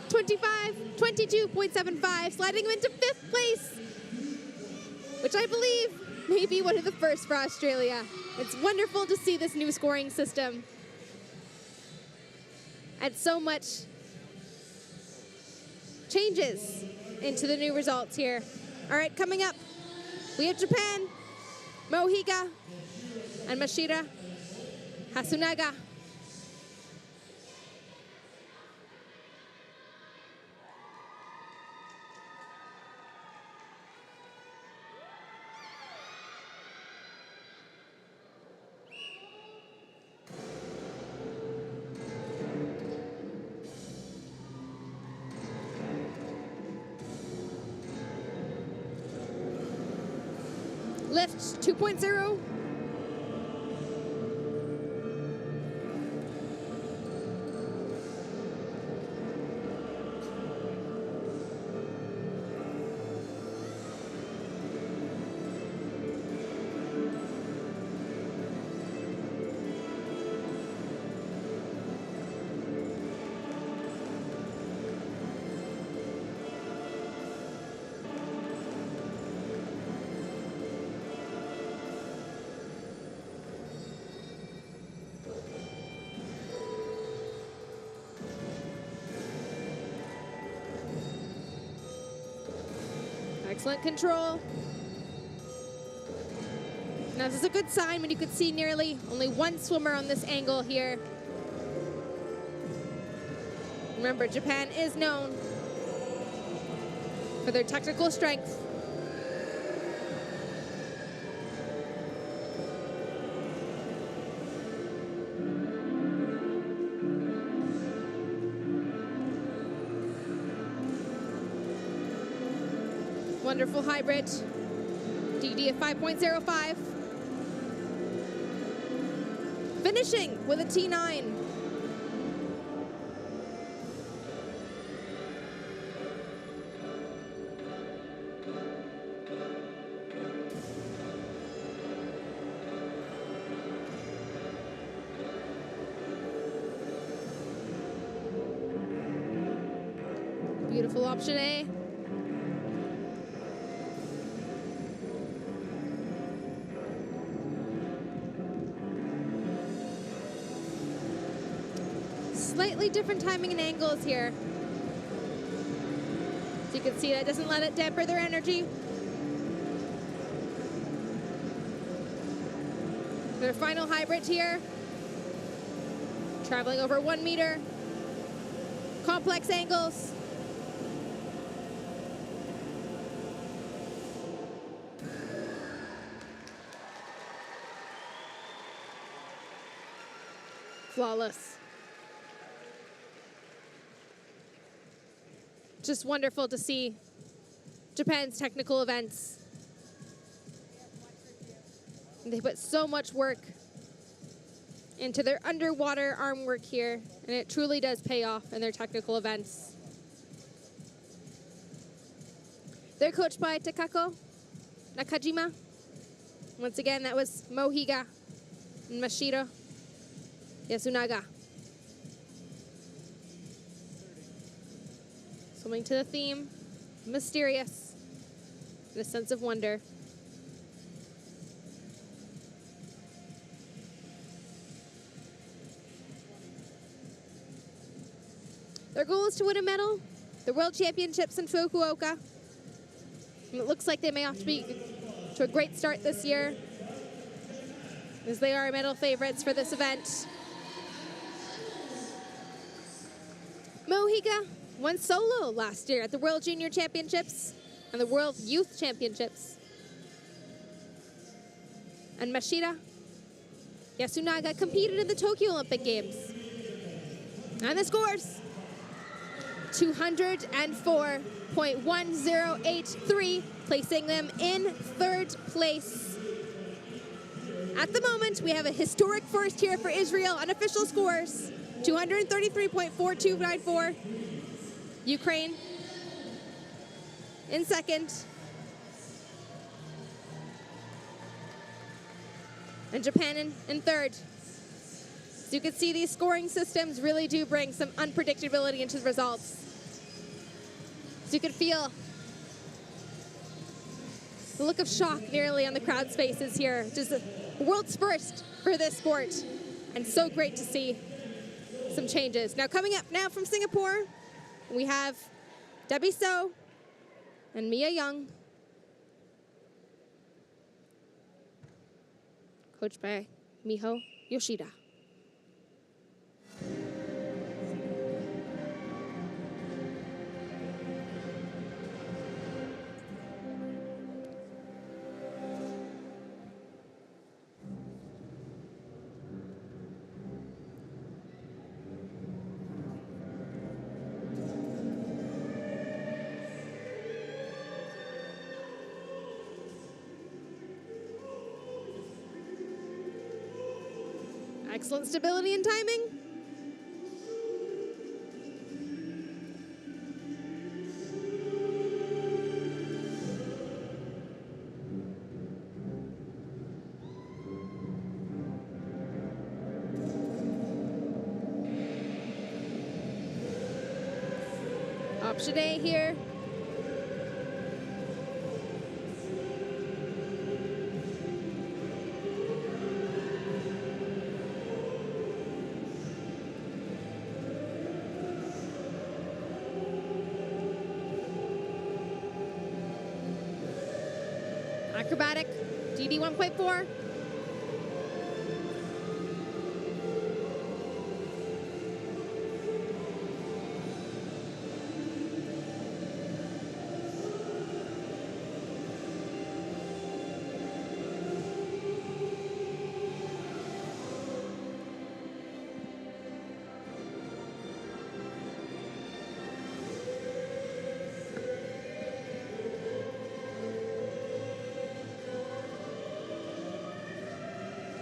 22.75, sliding them into 5th place, which I believe may be one of the first for Australia. It's wonderful to see this new scoring system. And so much changes into the new results here. All right, coming up, we have Japan, Mohiga, and Mashira Hasunaga. Lift 2.0. Excellent control. Now this is a good sign when you could see nearly only one swimmer on this angle here. Remember, Japan is known for their technical strength. Wonderful hybrid. DD of 5.05. Finishing with a T9. Beautiful option A. Slightly different timing and angles here. So you can see that doesn't let it damper their energy. Their final hybrid here. Traveling over 1 meter. Complex angles. Flawless. Just wonderful to see Japan's technical events. They put so much work into their underwater arm work here, and it truly does pay off in their technical events. They're coached by Takako Nakajima. Once again, that was Mohiga and Mashiro Yasunaga. Swimming to the theme, mysterious, and a sense of wonder. Their goal is to win a medal, the World Championships in Fukuoka. And it looks like they may have to be to a great start this year, as they are medal favorites for this event. Mohiga won solo last year at the World Junior Championships and the World Youth Championships. And Mashiro Yasunaga competed in the Tokyo Olympic Games. And the scores: 204.1083, placing them in third place. At the moment, we have a historic first here for Israel. Unofficial scores: 233.4294. Ukraine in second. And Japan in third. So you can see these scoring systems really do bring some unpredictability into the results. So you can feel the look of shock nearly on the crowd's faces here. Just a world's first for this sport. And so great to see some changes. Now coming up now from Singapore, we have Debbie So and Mia Young, coached by Miho Yoshida. Excellent stability and timing. Option A here. Acrobatic, GD 1.4.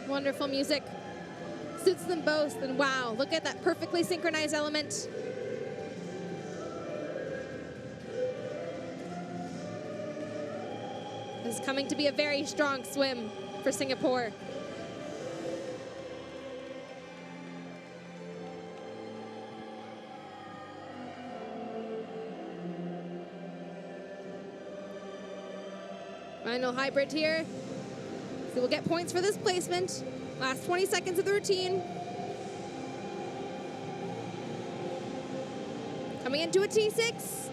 Wonderful music. Suits them both, and wow, look at that perfectly synchronized element. This is coming to be a very strong swim for Singapore. Final hybrid here. So we'll get points for this placement. Last 20 seconds of the routine. Coming into a T6.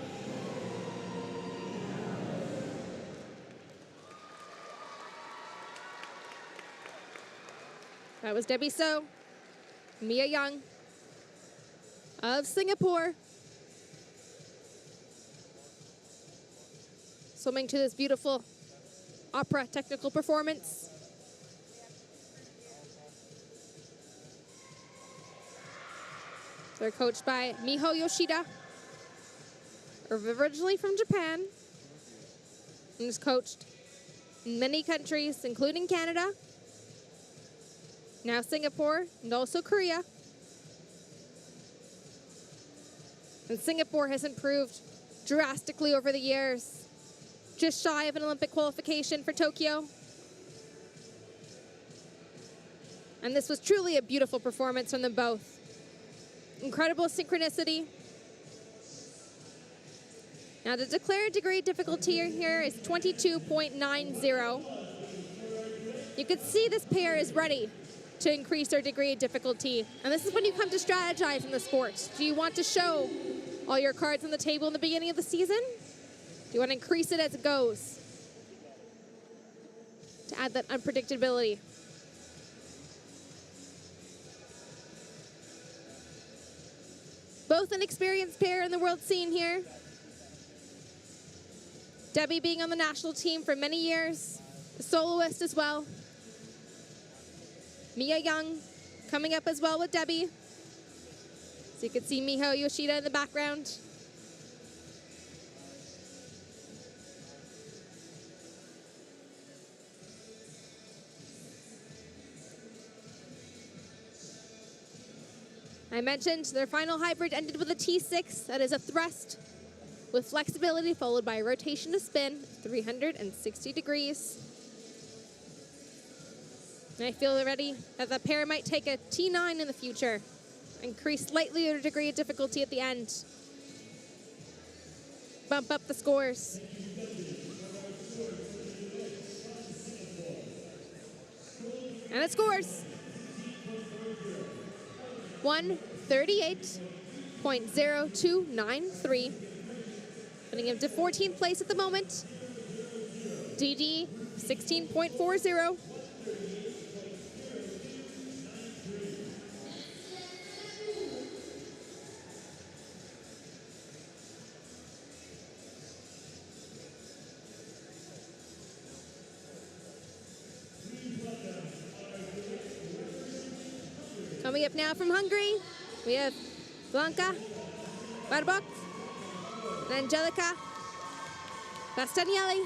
That was Debbie So, Mia Young of Singapore. Swimming to this beautiful opera technical performance. They're coached by Miho Yoshida, originally from Japan, and has coached in many countries, including Canada, now Singapore, and also Korea. And Singapore has improved drastically over the years. Just shy of an Olympic qualification for Tokyo. And this was truly a beautiful performance from them both. Incredible synchronicity. Now the declared degree difficulty here is 22.90. You can see this pair is ready to increase their degree of difficulty. And this is when you come to strategize in the sport. Do you want to show all your cards on the table in the beginning of the season? You want to increase it as it goes to add that unpredictability. Both an experienced pair in the world scene here. Debbie being on the national team for many years, a soloist as well. Mia Young coming up as well with Debbie. So you can see Miho Yoshida in the background. I mentioned their final hybrid ended with a T6. That is a thrust with flexibility followed by a rotation to spin, 360 degrees. And I feel already that the pair might take a T9 in the future. Increase slightly their degree of difficulty at the end. Bump up the scores. And it scores. 138.0293. Putting him to 14th place at the moment. DD 16.40. Coming up now from Hungary, we have Blanca Barbok and Angelica Bastianelli.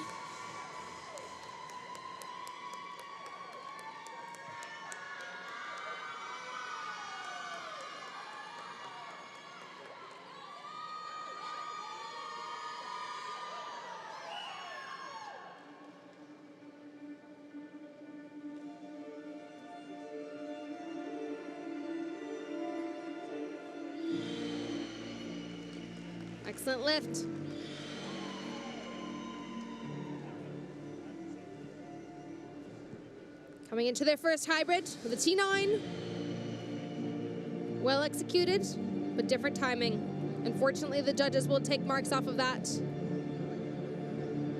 Excellent lift. Coming into their first hybrid with a T9. Well executed, but different timing. Unfortunately, the judges will take marks off of that.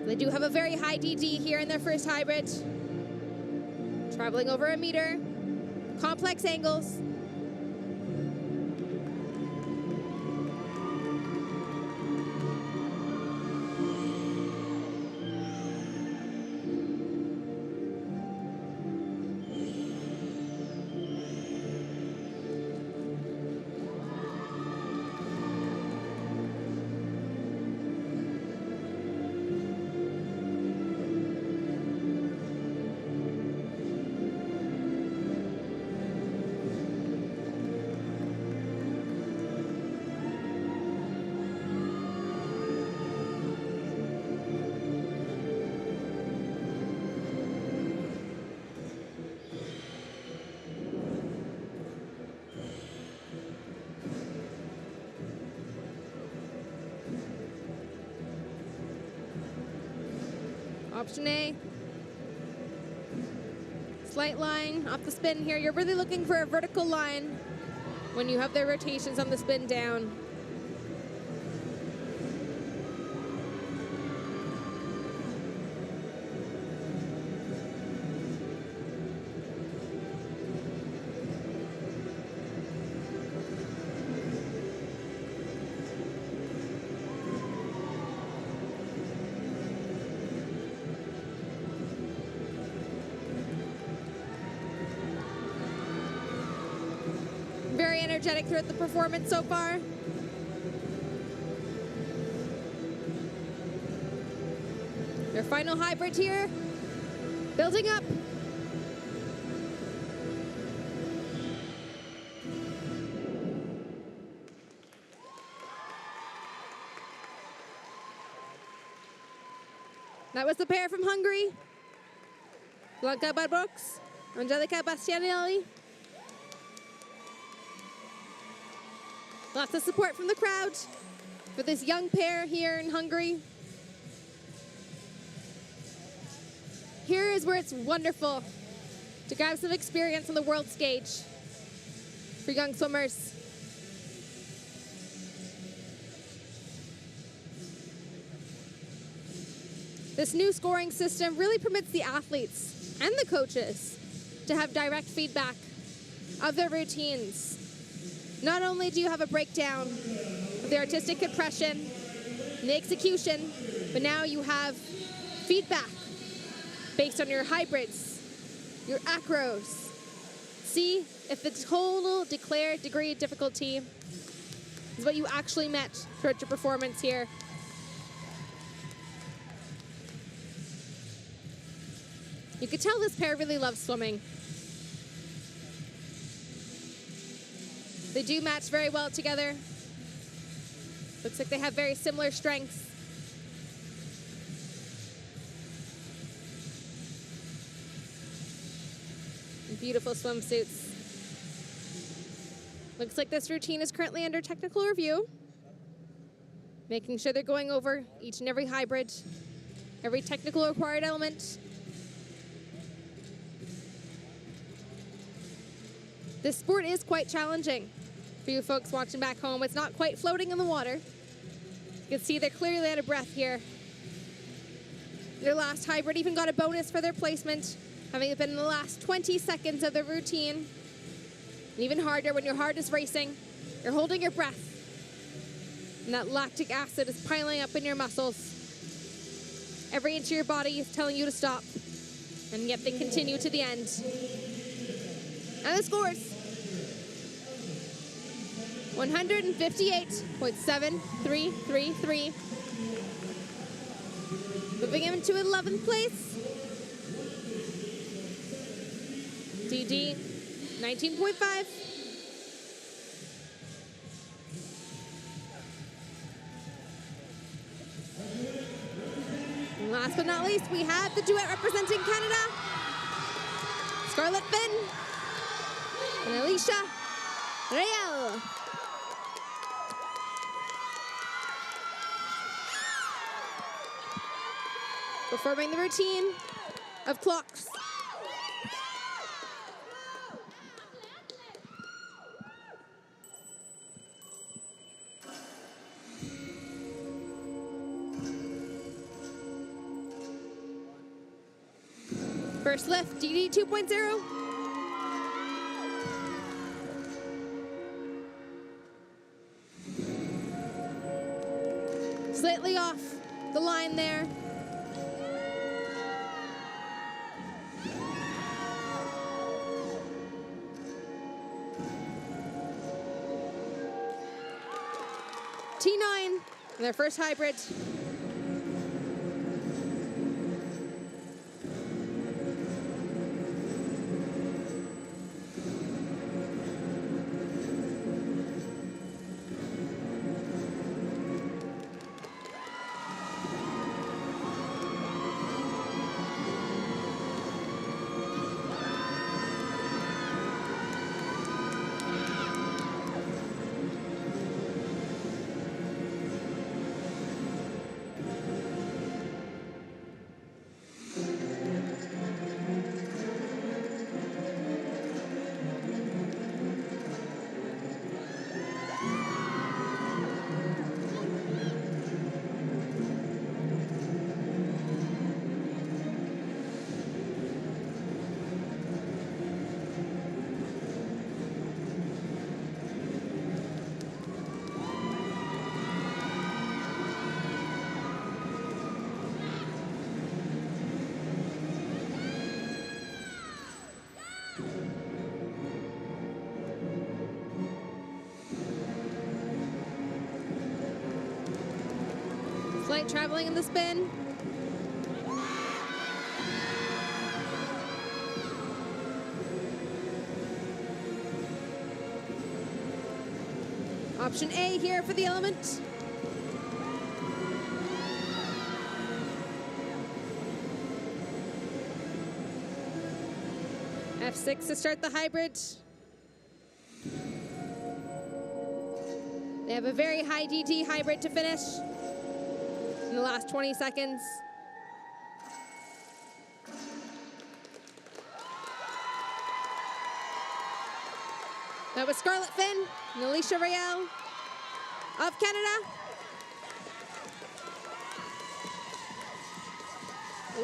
They do have a very high DD here in their first hybrid. Traveling over a meter. Complex angles. Option A. Slight line off the spin here. You're really looking for a vertical line when you have the rotations on the spin down. Very energetic throughout the performance so far. Their final hybrid here, building up. That was the pair from Hungary. Blanka Badbox, Angelica Bastianelli. Lots of support from the crowd for this young pair here in Hungary. Here is where it's wonderful to grab some experience on the world stage for young swimmers. This new scoring system really permits the athletes and the coaches to have direct feedback of their routines. Not only do you have a breakdown of the artistic compression, and the execution, but now you have feedback based on your hybrids, your acros. See if the total declared degree of difficulty is what you actually met throughout your performance here. You could tell this pair really loves swimming. They do match very well together. Looks like they have very similar strengths. Beautiful swimsuits. Looks like this routine is currently under technical review, making sure they're going over each and every hybrid, every technical required element. This sport is quite challenging for you folks watching back home. It's not quite floating in the water. You can see they're clearly out of breath here. Their last hybrid even got a bonus for their placement, having been in the last 20 seconds of the routine. And even harder when your heart is racing, you're holding your breath, and that lactic acid is piling up in your muscles. Every inch of your body is telling you to stop, and yet they continue to the end. And the scores: 158.733. Moving into 11th place, DD 19.5. And last but not least, we have the duet representing Canada, Scarlett Finn and Alicia Real. Performing the routine of clocks. First lift, DD 2.0. Slightly off the line there. T9, their first hybrid. Flight traveling in the spin. Option A here for the element. F6 to start the hybrid. They have a very high DT hybrid to finish in the last 20 seconds. That was Scarlett Finn and Alicia Rael of Canada.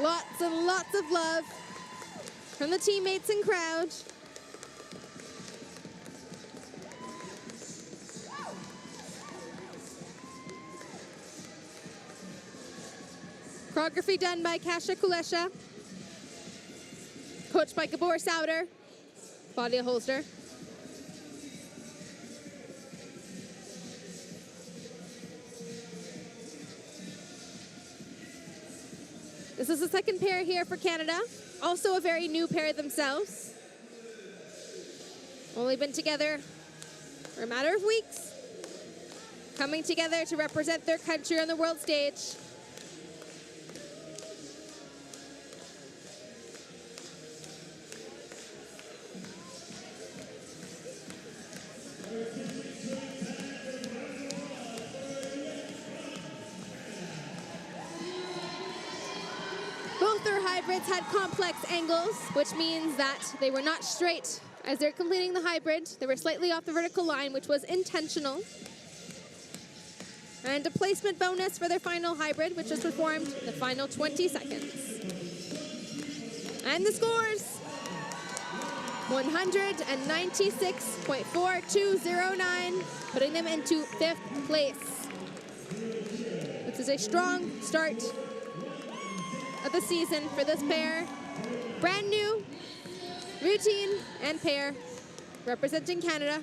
Lots and lots of love from the teammates and crowd. Choreography done by Kasia Kulesha. Coached by Gabor Sauter, Claudia Holster. This is the second pair here for Canada. Also a very new pair themselves. Only been together for a matter of weeks. Coming together to represent their country on the world stage. Hybrids had complex angles, which means that they were not straight as they're completing the hybrid. They were slightly off the vertical line, which was intentional. And a placement bonus for their final hybrid, which was performed in the final 20 seconds. And the scores: 196.4209, putting them into 5th place. This is a strong start of the season for this pair. Brand new routine and pair representing Canada.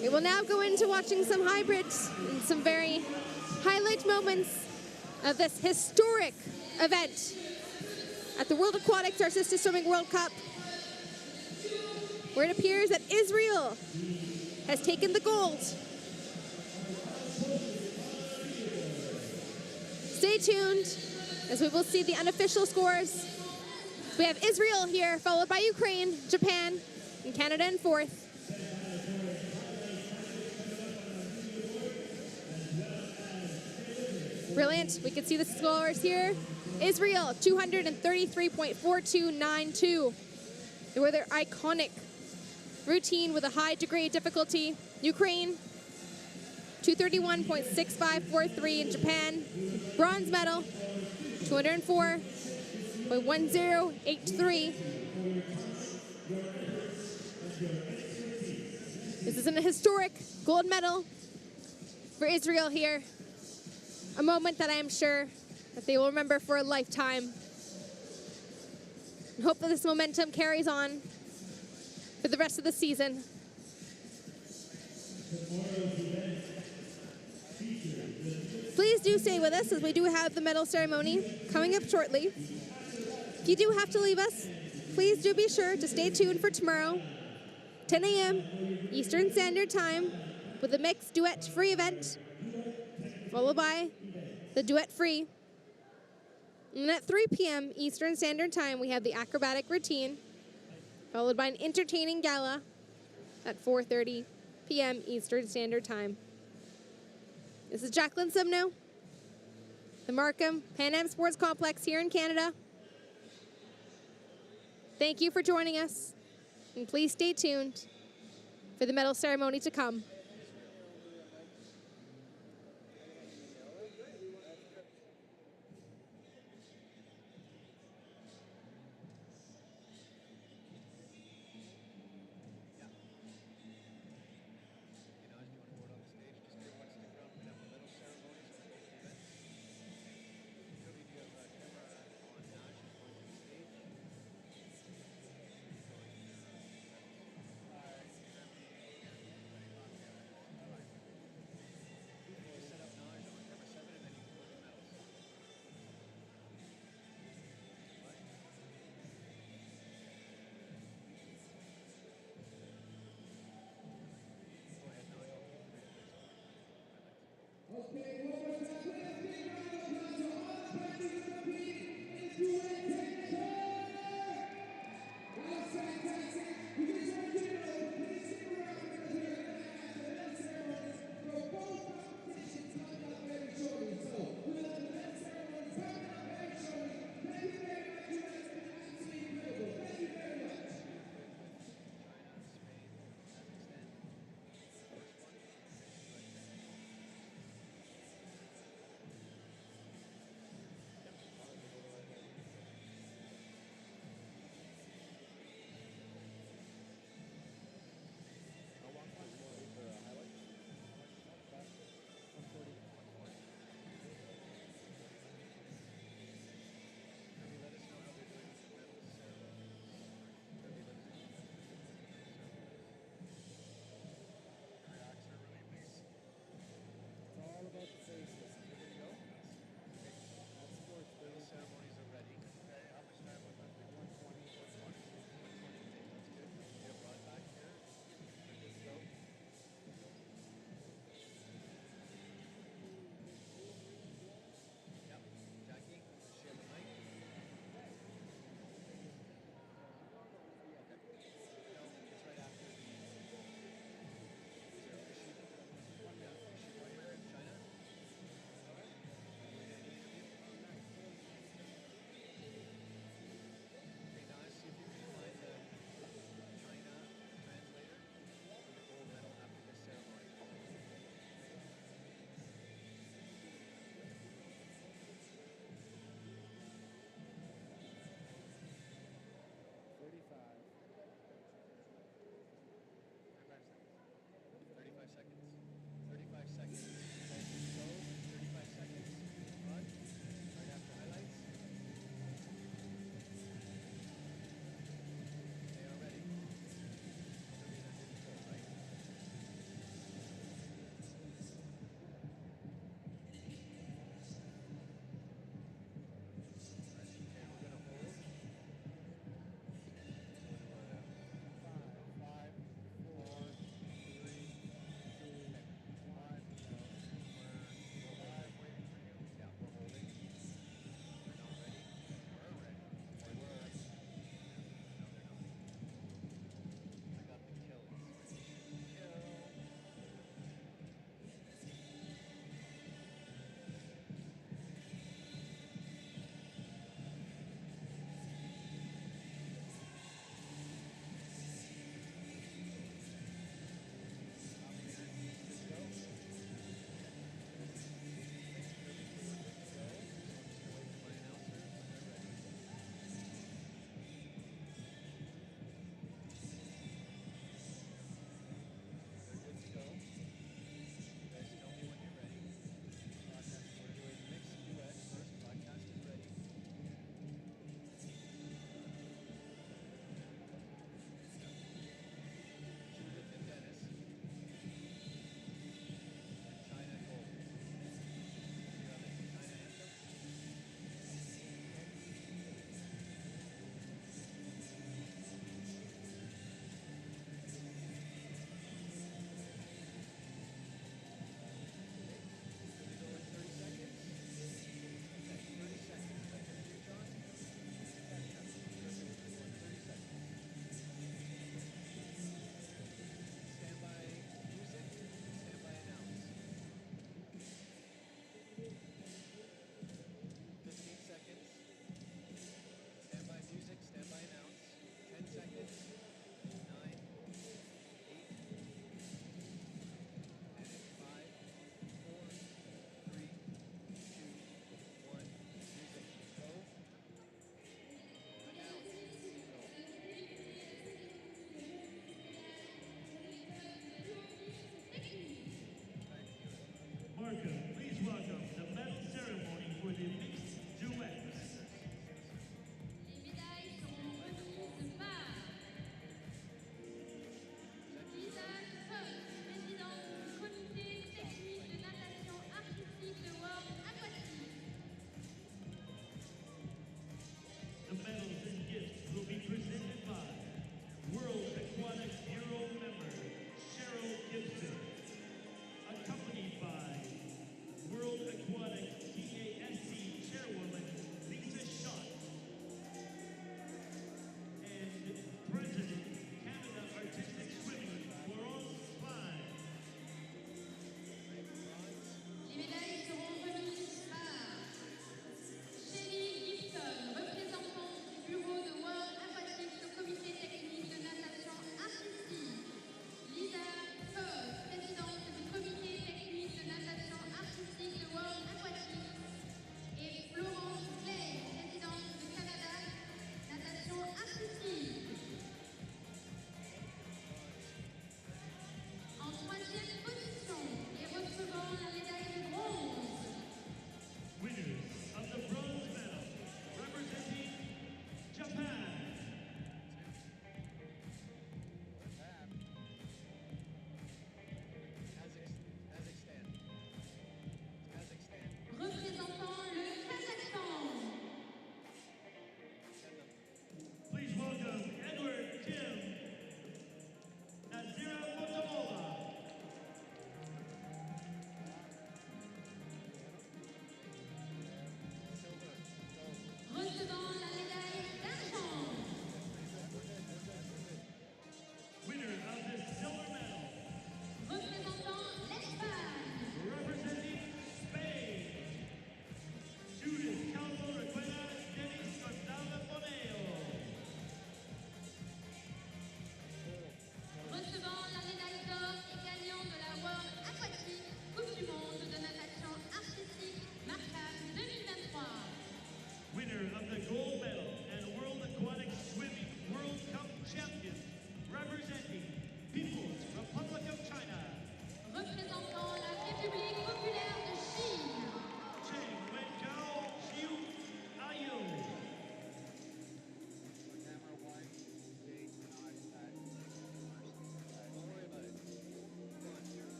We will now go into watching some hybrids and some very highlight moments of this historic event at the World Aquatics Artistic Swimming World Cup, where it appears that Israel has taken the gold. Stay tuned as we will see the unofficial scores. We have Israel here, followed by Ukraine, Japan, and Canada in 4th. Brilliant. We can see the scores here. Israel, 233.4292. They were their iconic routine with a high degree of difficulty. Ukraine, 231.6543 in Japan. Bronze medal, 204.1083. This is a historic gold medal for Israel here. A moment that I am sure that they will remember for a lifetime. And hope that this momentum carries on for the rest of the season. Please do stay with us as we do have the medal ceremony coming up shortly. If you do have to leave us, please do be sure to stay tuned for tomorrow, 10 a.m. Eastern Standard Time, with the mixed duet free event, followed by the duet free. And at 3 p.m. Eastern Standard Time, we have the acrobatic routine, followed by an entertaining gala at 4:30 p.m. Eastern Standard Time. This is Jacqueline Simno, the Markham Pan Am Sports Complex here in Canada. Thank you for joining us, and please stay tuned for the medal ceremony to come. Okay, one more time. Please big round of applause to all the parties competing in duet technique. That's fantastic. You guys want to know, please stick around because we're going to have the medal ceremonies for both competitions coming up very shortly. So we'll have the medal ceremonies coming up very shortly. Thank you very much. You guys have been absolutely incredible. Thank you very much.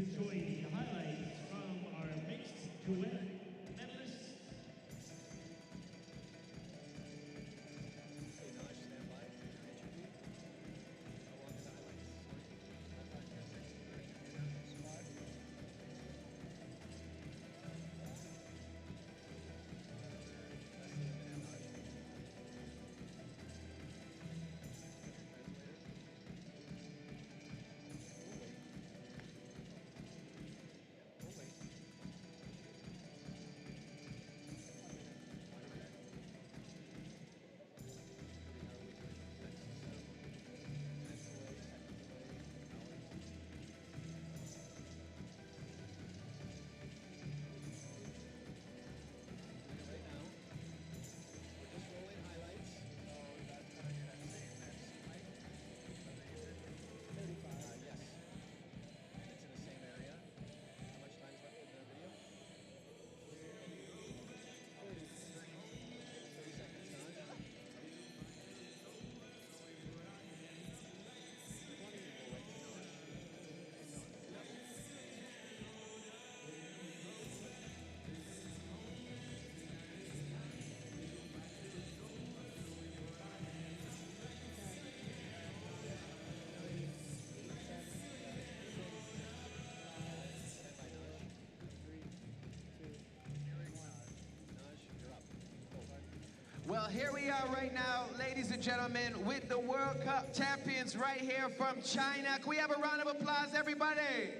enjoy the highlights from our mixed duet medalists. Well, here we are right now, ladies and gentlemen, with the World Cup champions right here from China. Can we have a round of applause, everybody?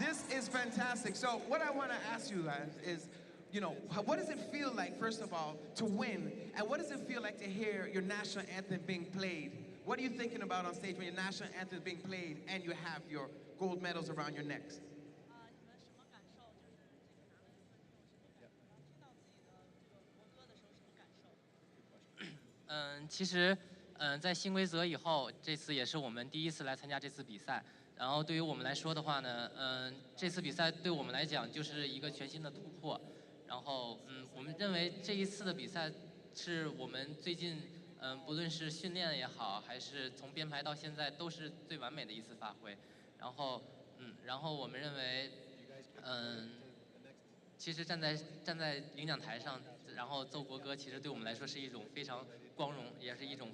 This is fantastic. So what I want to ask you guys is, you know, what does it feel like, first of all, to win? And what does it feel like to hear your national anthem being played? What are you thinking about on stage when your national anthem is being played and you have your gold medals around your necks? 你们什么感受？就是这个拿了这个分数，什么感受？然后听到自己的这个国歌的时候什么感受？其实，在新规则以后，这次也是我们第一次来参加这次比赛。然后对于我们来说的话呢，这次比赛对我们来讲就是一个全新的突破。然后，我们认为这一次的比赛是我们最近，不论是训练也好，还是从编排到现在，都是最完美的一次发挥。然后，我们认为，其实站在领奖台上，然后奏国歌，其实对我们来说是一种非常光荣，也是一种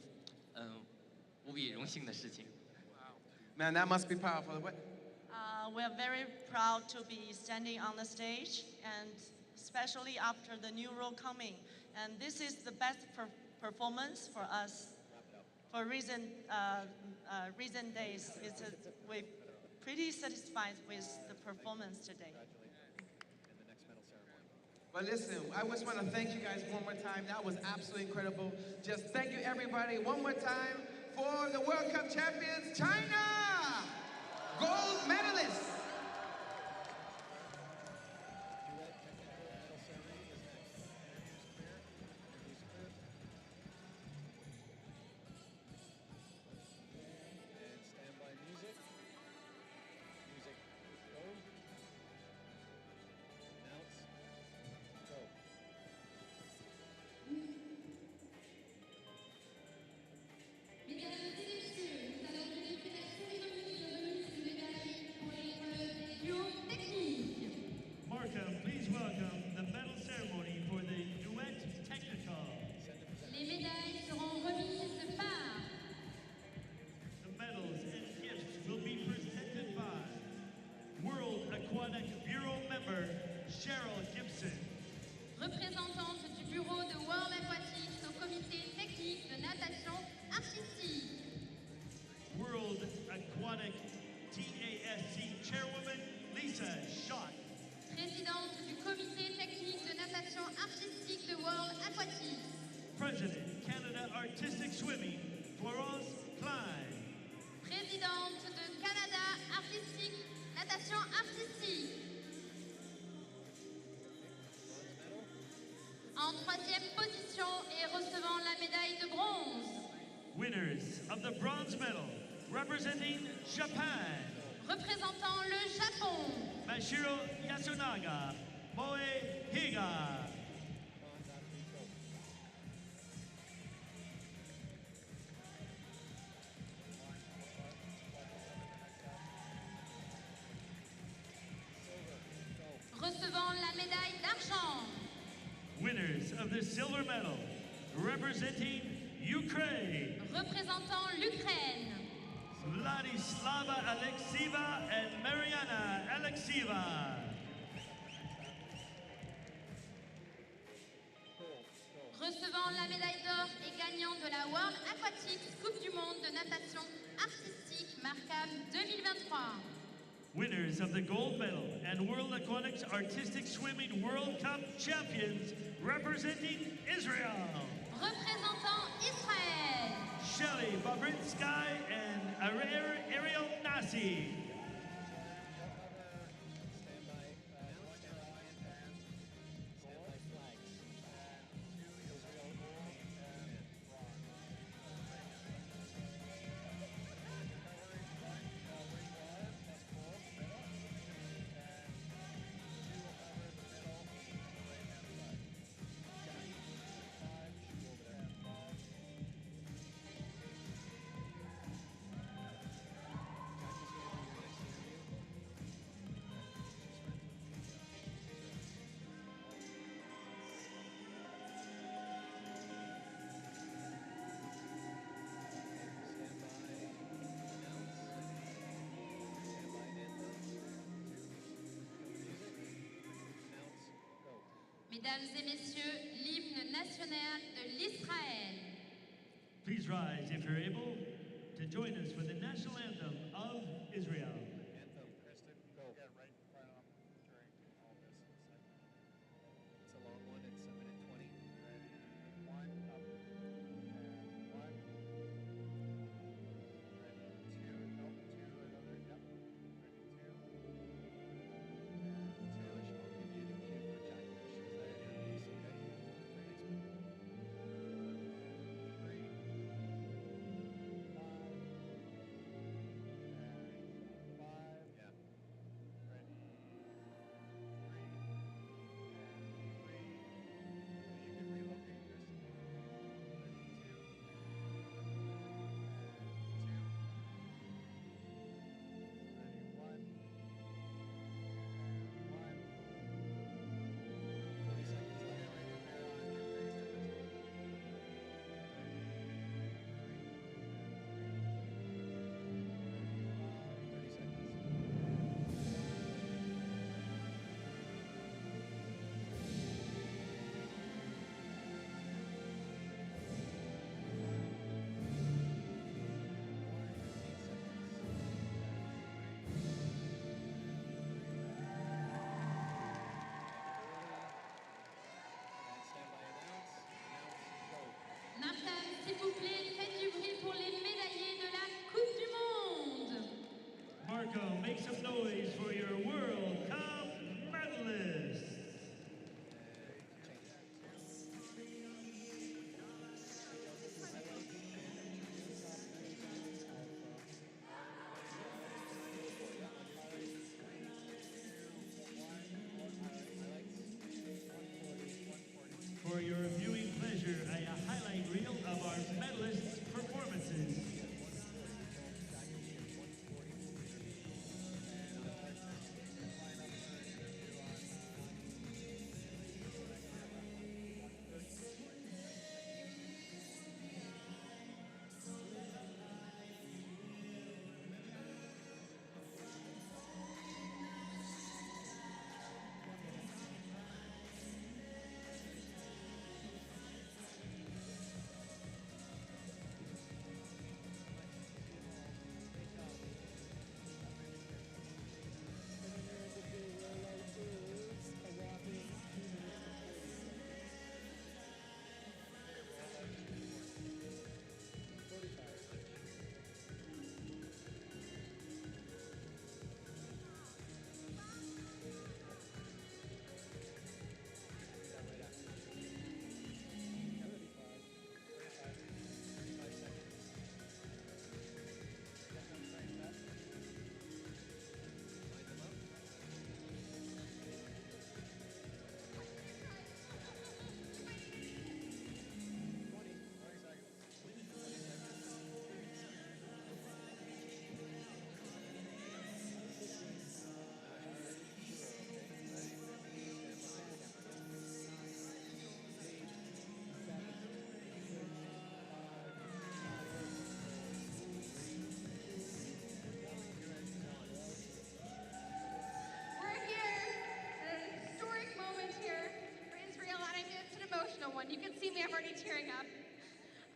无比荣幸的事情。Man, that must be powerful. What? We are very proud to be standing on the stage, and especially after the new rule coming. And this is the best performance for us. For recent days, we're pretty satisfied with the performance today. But listen, I just want to thank you guys one more time. That was absolutely incredible. Just thank you, everybody, one more time for the World Cup champions, China! Gold medalists! Mesdames et messieurs, nous allons débuter la cérémonie de remise de médailles pour l'épreuve duo technique. Markham, please welcome the medal ceremony for the Duet Technical. Les médailles seront remises par The medals and gifts will be presented by World Aquatic Bureau member Cheryl Gibson. représentante du bureau de World Aquatics au comité technique de natation artistique. World Aquatic TASC Chairwoman Lisa Schott. Présidente du comité technique de natation artistique de World Aquatics. President Canada Artistic Swimming Florence Klein. Présidente de Canada Artistique Natation Artistique. En troisième position et recevant la médaille de bronze, Winners of the bronze medal representing Japan. représentant le Japon, Mashiro Yasunaga Moehiga. winners of the silver medal, representing Ukraine, Représentant l'Ukraine, Vladislava Alexieva and Mariana Alexieva. recevant la médaille d'or et gagnant de la World Aquatics Coupe du Monde de natation artistique Markham 2023. Winners of the gold medal and World Aquatics Artistic Swimming World Cup champions, representing Israel, Représentant Israël, Shelly Babrinsky and Ariel Nasi. Mesdames et messieurs, l'hymne national de l'Israël. Please rise if you're able to join us for the national anthem of Israel. It's a long one. It's a minute 20. One, up, and one. Ready, two, nope, two, another, yep. Ready, two. And two, I should give you the cue for Jack Bush's there, okay? For next one. 3, 5, and 5. You can see me, I'm already tearing up.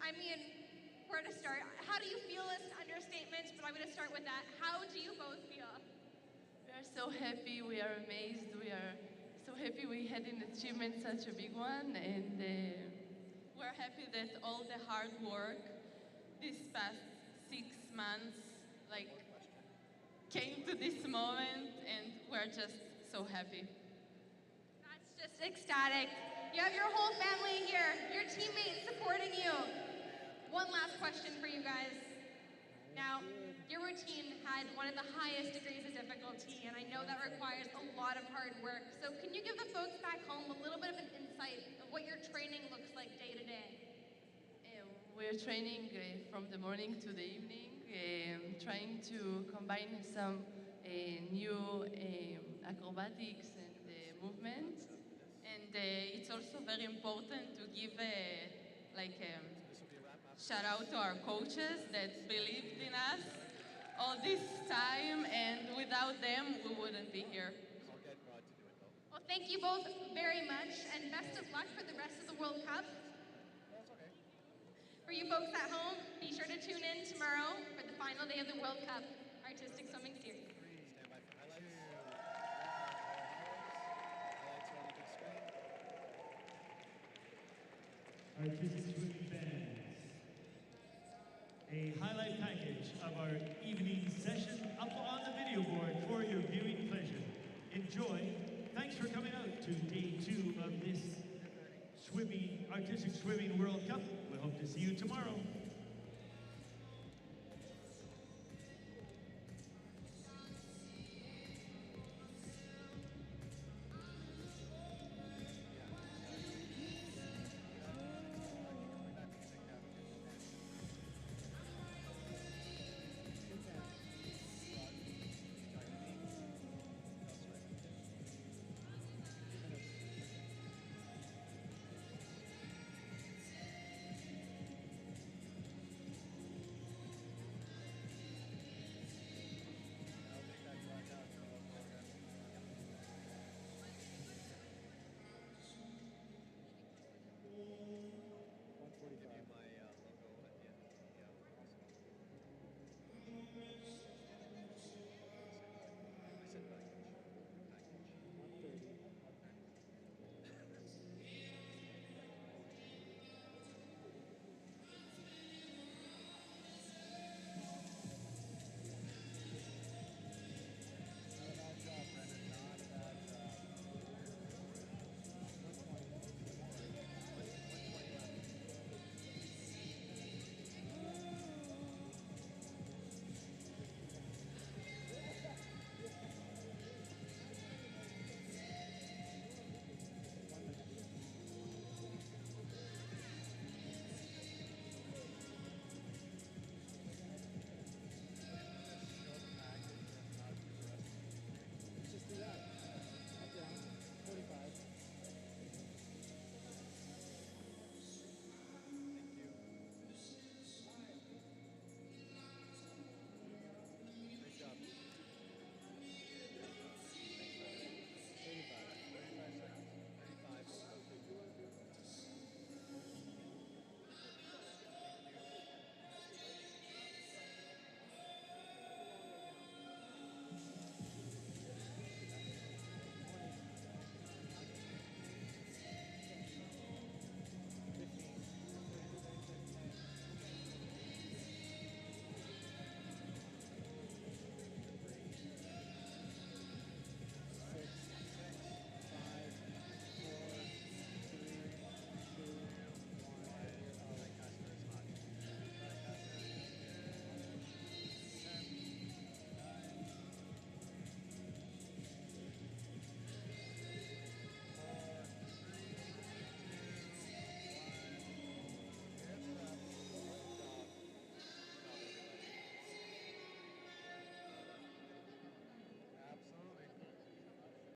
I mean, where to start? How do you feel is an understatement, but I'm going to start with that. How do you both feel? We are so happy, we are amazed, we are so happy we had an achievement, such a big one, and we're happy that all the hard work this past 6 months, like, came to this moment, and we're just so happy. That's just ecstatic. You have your whole family here, your teammates supporting you. One last question for you guys. Now, your routine had one of the highest degrees of difficulty, and I know that requires a lot of hard work. So can you give the folks back home a little bit of an insight of what your training looks like day to day? We're training from the morning to the evening, trying to combine some new acrobatics and movements. And it's also very important to give shout out to our coaches that believed in us all this time, and without them, we wouldn't be here. Well, thank you both very much, and best of luck for the rest of the World Cup. For you folks at home, be sure to tune in tomorrow for the final day of the World Cup Artistic Swimming Series. Artistic swimming fans, a highlight package of our evening session up on the video board for your viewing pleasure. Enjoy. Thanks for coming out to day 2 of this Artistic Swimming World Cup. We hope to see you tomorrow.